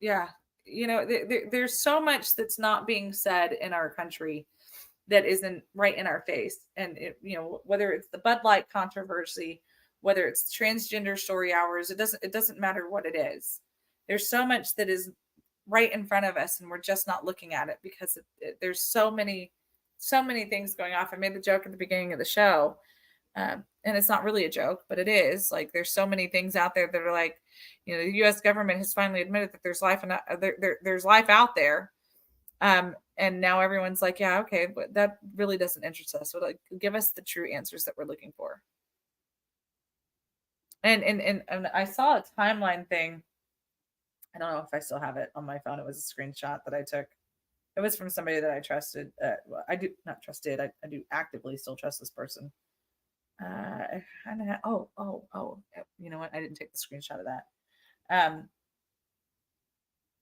Yeah, there's so much that's not being said in our country that isn't right in our face. And whether it's the Bud Light controversy, whether it's transgender story hours, it doesn't matter what it is. There's so much that is right in front of us, and we're just not looking at it because there's so many things going off. I made the joke at the beginning of the show, and it's not really a joke, but it is. Like, there's so many things out there that are like, the U.S. government has finally admitted that there's life and there's life out there. And now everyone's like, yeah, okay, but that really doesn't interest us. So, like, give us the true answers that we're looking for. And I saw a timeline thing. I don't know if I still have it on my phone. It was a screenshot that I took. It was from somebody that I trusted. I do not trusted. I do actively still trust this person. You know what? I didn't take the screenshot of that.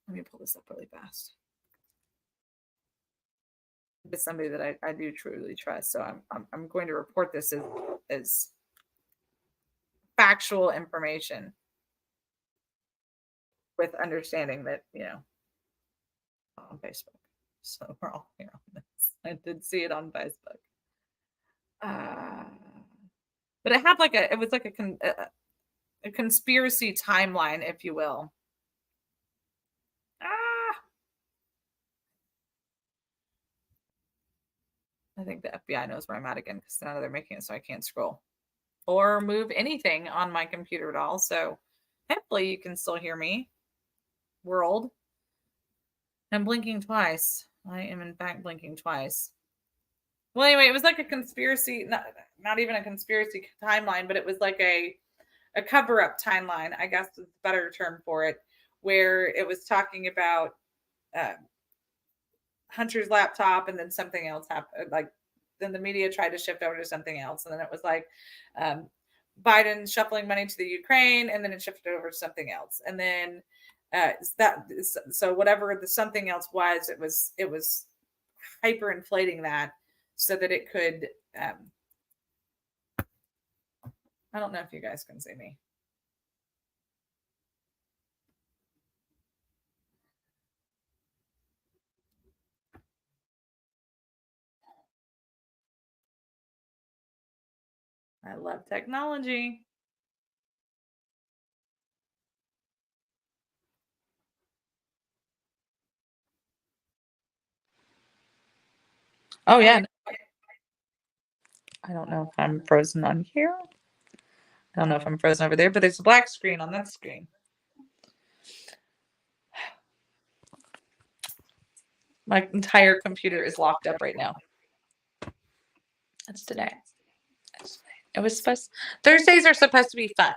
Let me pull this up really fast. It's somebody that I do truly trust. So I'm going to report this as factual information, with understanding that, on Facebook. So we're all here on this. I did see it on Facebook. But it had it was like a conspiracy timeline, if you will. I think the FBI knows where I'm at again, because now they're making it so I can't scroll or move anything on my computer at all. So hopefully you can still hear me, world. I'm blinking twice. I am in fact blinking twice. Well, anyway, it was like a conspiracy, not even a conspiracy timeline, but it was like a cover-up timeline, I guess is a better term for it, where it was talking about Hunter's laptop, and then something else happened. Like, then the media tried to shift over to something else, and then it was like Biden shuffling money to the Ukraine, and then it shifted over to something else, and then so whatever the something else was, it was hyperinflating that so that it could. I don't know if you guys can see me. I love technology. Oh, yeah. I don't know if I'm frozen on here. I don't know if I'm frozen over there, but there's a black screen on that screen. My entire computer is locked up right now. That's today. It was Thursdays are supposed to be fun.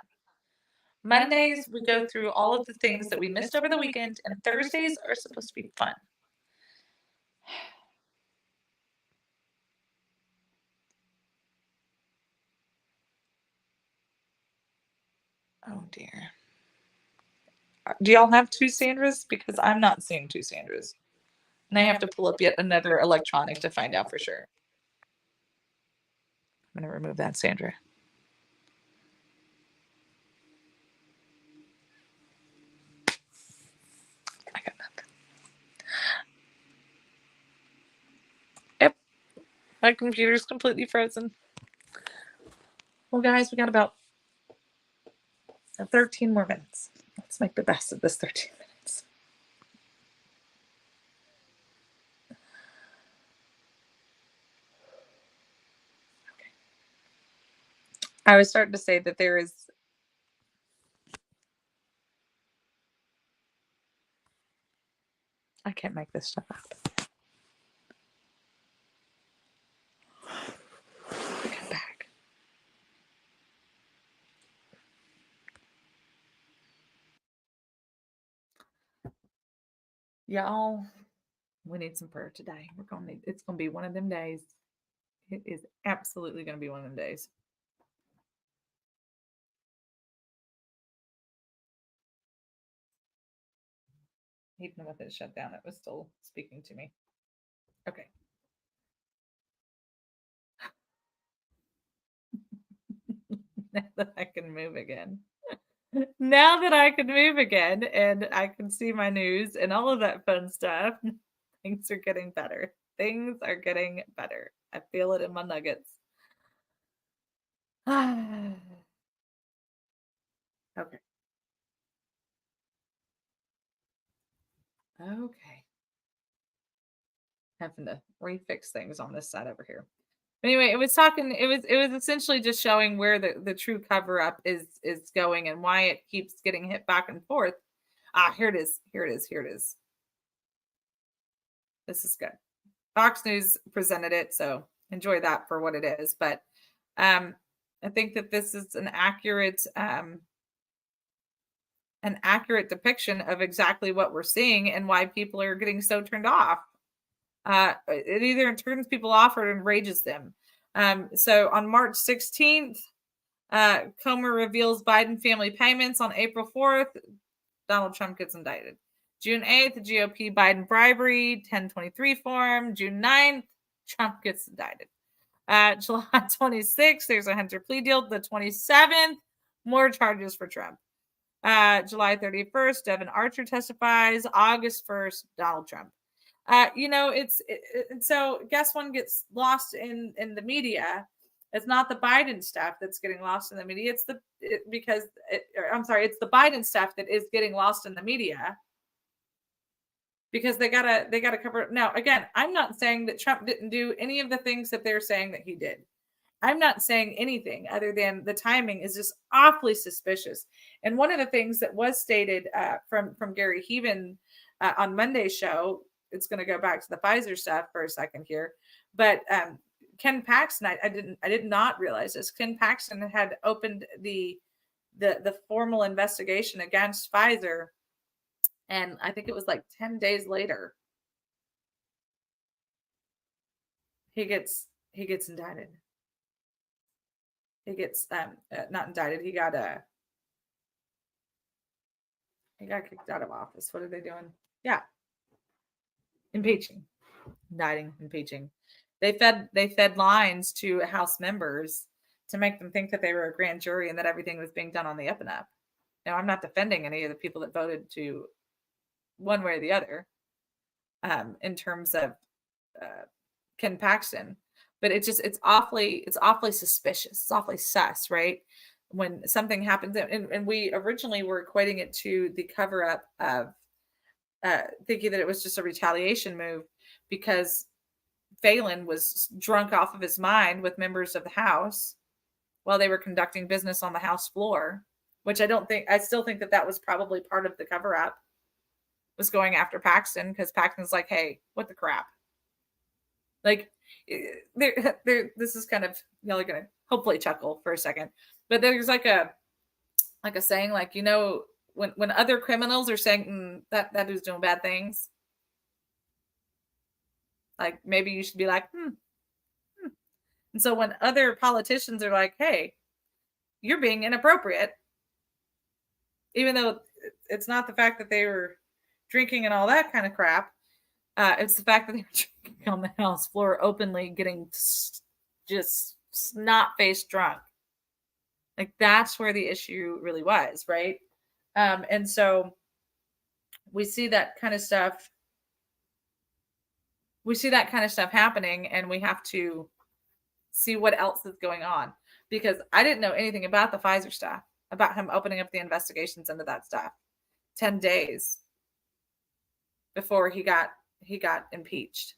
Mondays, we go through all of the things that we missed over the weekend, and Thursdays are supposed to be fun. Oh, dear. Do y'all have two Sandras? Because I'm not seeing two Sandras. And I have to pull up yet another electronic to find out for sure. I'm going to remove that, Sandra. I got nothing. Yep. My computer's completely frozen. Well, guys, we got about So 13 more minutes. Let's make the best of this 13 minutes. Okay. I was starting to say that there is I can't make this stuff up. Come back. Y'all, we need some prayer today. It's gonna be one of them days. It is absolutely gonna be one of them days. Even with it shut down, it was still speaking to me. Okay. Now that I can move again. Now that I can move again and I can see my news and all of that fun stuff, things are getting better. Things are getting better. I feel it in my nuggets. Okay. Okay. Having to refix things on this side over here. Anyway, it was essentially just showing where the true cover up is going and why it keeps getting hit back and forth. Here it is. Here it is. Here it is. This is good. Fox News presented it, so enjoy that for what it is. But I think that this is an accurate depiction of exactly what we're seeing and why people are getting so turned off. It either turns people off or enrages them. So on March 16th, Comer reveals Biden family payments. On April 4th, Donald Trump gets indicted. June 8th, GOP Biden bribery, 1023 form. June 9th, Trump gets indicted. July 26th, there's a Hunter plea deal. The 27th, more charges for Trump. July 31st, Devin Archer testifies. August 1st, Donald Trump. So guess one gets lost in the media. It's not the Biden stuff that's getting lost in the media. It's the Biden stuff that is getting lost in the media because they gotta cover it. Now, again, I'm not saying that Trump didn't do any of the things that they're saying that he did. I'm not saying anything other than the timing is just awfully suspicious. And one of the things that was stated from Gary Heaven on Monday's show, it's going to go back to the Pfizer stuff for a second here, but Ken Paxton, I did not realize this. Ken Paxton had opened the formal investigation against Pfizer, and I think it was like 10 days later, he gets indicted. He gets not indicted. He got kicked out of office. What are they doing? Yeah. Impeaching. Indicting, impeaching. They fed lines to House members to make them think that they were a grand jury and that everything was being done on the up and up. Now, I'm not defending any of the people that voted to one way or the other in terms of Ken Paxton. But it's awfully suspicious. It's awfully sus, right? When something happens, and we originally were equating it to the cover up of thinking that it was just a retaliation move because Phelan was drunk off of his mind with members of the House while they were conducting business on the House floor, which I still think that was probably part of the cover up, was going after Paxton because Paxton's like, hey, what the crap? Like, this is kind of, y'all are gonna hopefully chuckle for a second, but there's like a saying, like, when other criminals are saying that dude's doing bad things, like maybe you should be like, And so when other politicians are like, hey, you're being inappropriate, even though it's not the fact that they were drinking and all that kind of crap, it's the fact that they were drinking on the House floor openly, getting just snot-faced drunk. Like, that's where the issue really was, right? And so we see that kind of stuff. We see that kind of stuff happening, and we have to see what else is going on, because I didn't know anything about the Pfizer stuff. about him opening up the investigations into that stuff. 10 days before he got impeached.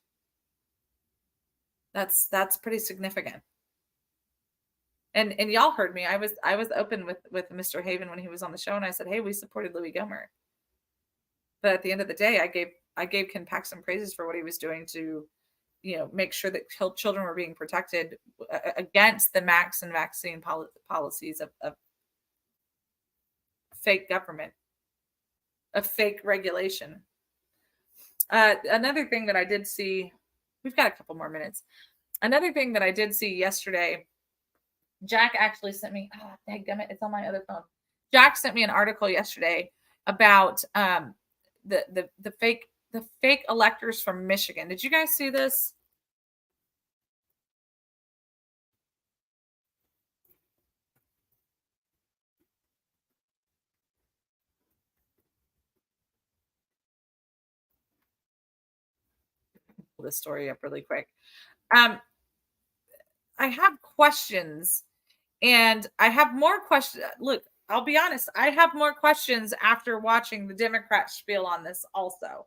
That's pretty significant. And y'all heard me. I was open with Mr. Haven when he was on the show, and I said, hey, we supported Louis Gohmert. But at the end of the day, I gave Ken Paxton praises for what he was doing to, make sure that children were being protected against the max and vaccine policies of fake government, of fake regulation. Another thing that I did see, we've got a couple more minutes. Another thing that I did see yesterday, Jack actually sent me, dadgummit, it's on my other phone. Jack sent me an article yesterday about the fake electors from Michigan. Did you guys see this? Pull this story up really quick. I have questions, and I have more questions. Look, I'll be honest. I have more questions after watching the Democrat spiel on this also.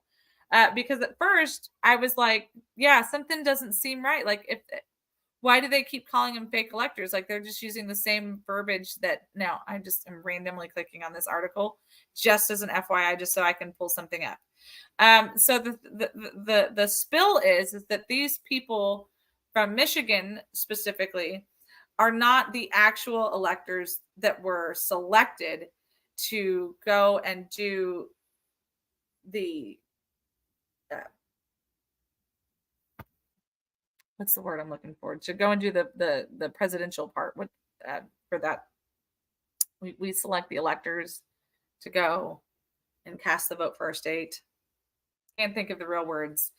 Because at first I was like, yeah, something doesn't seem right. Like, why do they keep calling them fake electors? Like, they're just using the same verbiage that now I just am randomly clicking on this article just as an FYI, just so I can pull something up. So the spill is that these people from Michigan specifically are not the actual electors that were selected to go and do the what's the word I'm looking for? To go and do the presidential part with for that. We select the electors to go and cast the vote for our state. Can't think of the real words,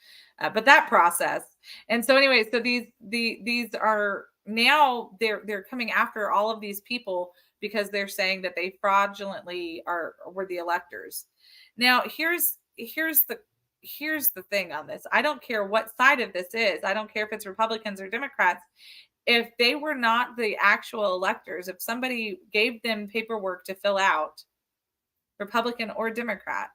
but that process. And so anyway, so these are now they're coming after all of these people because they're saying that they fraudulently were the electors. Now here's the thing on this. I don't care what side of this is. I don't care if it's Republicans or Democrats. If they were not the actual electors, if somebody gave them paperwork to fill out, Republican or Democrat,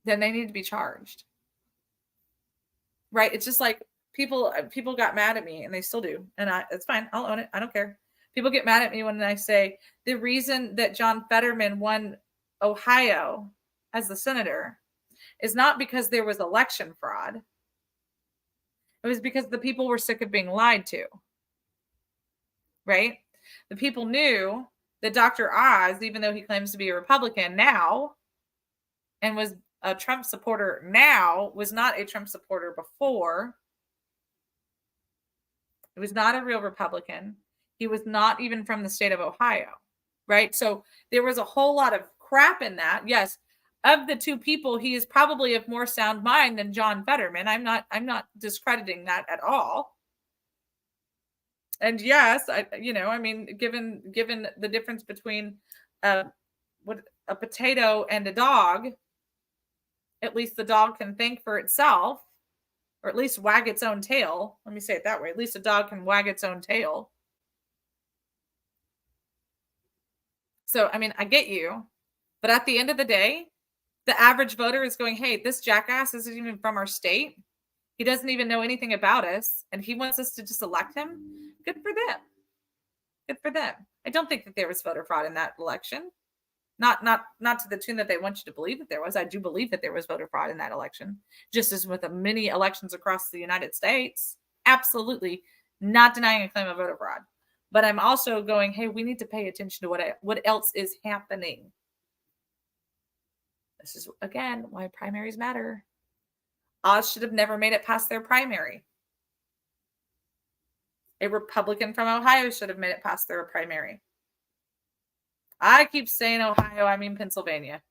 then they need to be charged. Right? It's just like people got mad at me, and they still do. And it's fine. I'll own it. I don't care. People get mad at me when I say the reason that John Fetterman won Ohio as the senator is not because there was election fraud. It was because the people were sick of being lied to. Right? The people knew that Dr. Oz, even though he claims to be a Republican now and was a Trump supporter now, was not a Trump supporter before. He was not a real Republican. He was not even from the state of Ohio, right? So there was a whole lot of crap in that. Yes, of the two people, he is probably of more sound mind than John Fetterman. I'm not discrediting that at all. And yes, given the difference between a potato and a dog, at least the dog can think for itself, or at least wag its own tail. Let me say it that way. At least a dog can wag its own tail. So, I get you. But at the end of the day, the average voter is going, hey, this jackass isn't even from our state. He doesn't even know anything about us. And he wants us to just elect him. Good for them. Good for them. I don't think that there was voter fraud in that election. Not to the tune that they want you to believe that there was. I do believe that there was voter fraud in that election, just as with the many elections across the United States. Absolutely not denying a claim of voter fraud. But I'm also going, hey, we need to pay attention to what else is happening. This is, again, why primaries matter. Oz should have never made it past their primary. A Republican from Ohio should have made it past their primary. I keep saying Ohio, I mean Pennsylvania.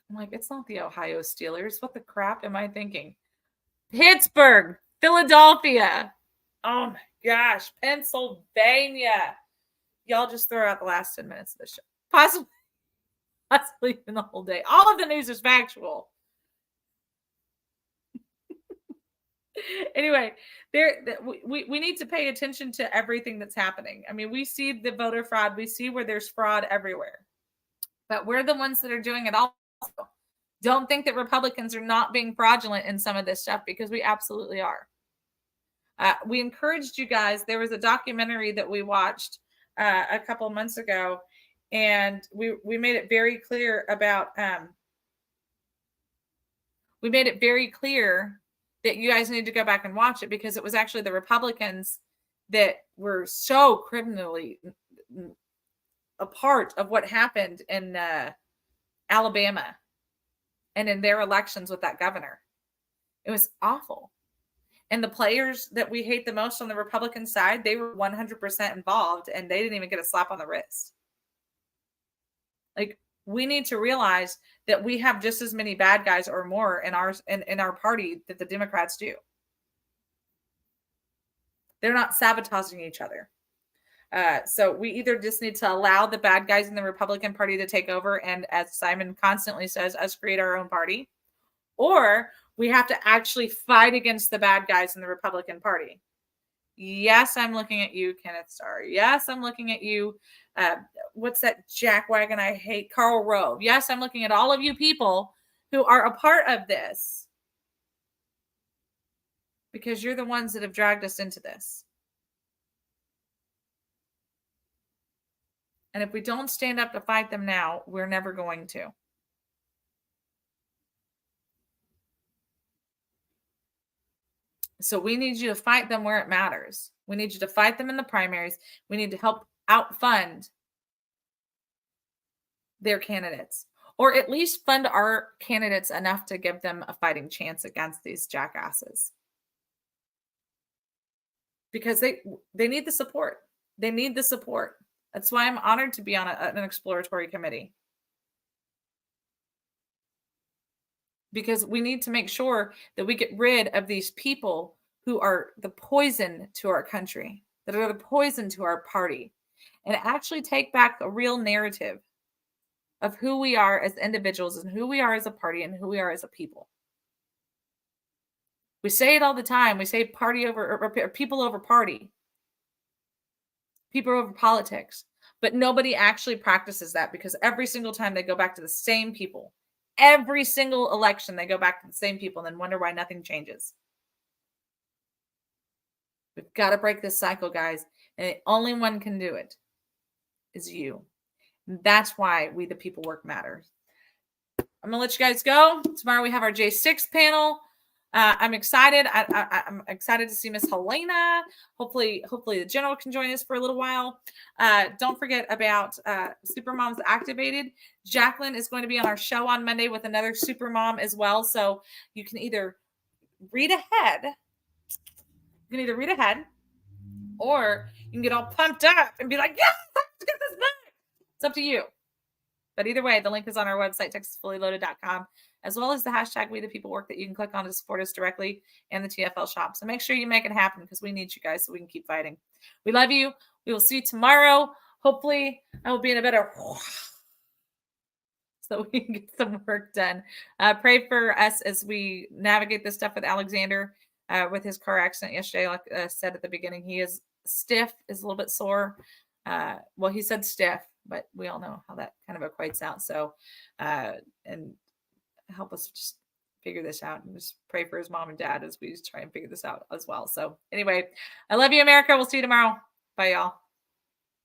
I'm like, it's not the Ohio Steelers. What the crap am I thinking? Pittsburgh, Philadelphia. Oh my gosh, Pennsylvania. Y'all just throw out the last 10 minutes of the show. Possibly. not sleeping the whole day. All of the news is factual. Anyway, we need to pay attention to everything that's happening. I mean, we see the voter fraud. We see where there's fraud everywhere. But we're the ones that are doing it also. Don't think that Republicans are not being fraudulent in some of this stuff, because we absolutely are. We encouraged you guys. There was a documentary that we watched a couple of months ago, and we made it very clear about we made it very clear that you guys need to go back and watch it, because it was actually the Republicans that were so criminally a part of what happened in Alabama and in their elections with that governor. It was awful. And the players that we hate the most on the Republican side, they were 100% involved, and they didn't even get a slap on the wrist. Like, we need to realize that we have just as many bad guys or more in our party that the Democrats do. They're not sabotaging each other. So we either just need to allow the bad guys in the Republican Party to take over, and as Simon constantly says, us create our own party, or we have to actually fight against the bad guys in the Republican Party. Yes, I'm looking at you, Kenneth Starr. Yes, I'm looking at you. What's that jackwagon I hate? Karl Rove. Yes, I'm looking at all of you people who are a part of this, because you're the ones that have dragged us into this. And if we don't stand up to fight them now, we're never going to. So we need you to fight them where it matters. We need you to fight them in the primaries. We need to help outfund their candidates, or at least fund our candidates enough to give them a fighting chance against these jackasses. Because they need the support. They need the support. That's why I'm honored to be on an exploratory committee. Because we need to make sure that we get rid of these people who are the poison to our country, that are the poison to our party, and actually take back a real narrative of who we are as individuals and who we are as a party and who we are as a people. We say it all the time. We say party over, or people over party, people over politics, but nobody actually practices that, because every single time they go back to the same people. Every single election, they go back to the same people and then wonder why nothing changes. We've got to break this cycle, guys. And the only one can do it is you. And that's why we, the people, work matters. I'm going to let you guys go. Tomorrow we have our J6 panel. I'm excited. I'm excited to see Miss Helena. Hopefully the general can join us for a little while. Don't forget about Supermoms Activated. Jacqueline is going to be on our show on Monday with another Supermom as well. So you can either read ahead. Or you can get all pumped up and be like, yes, let's get this back. It's up to you. But either way, the link is on our website, TexasFullyLoaded.com, as well as the hashtag We the People Work that you can click on to support us directly, and the TFL shop. So make sure you make it happen, because we need you guys so we can keep fighting. We love you. We will see you tomorrow. Hopefully I will be in a better so we can get some work done. Pray for us as we navigate this stuff with Alexander with his car accident yesterday. Like I said at the beginning, he is stiff, is a little bit sore. Well, he said stiff, but we all know how that kind of equates out. So, and help us just figure this out, and just pray for his mom and dad as we try and figure this out as well. So anyway, I love you, America. We'll see you tomorrow. Bye, y'all.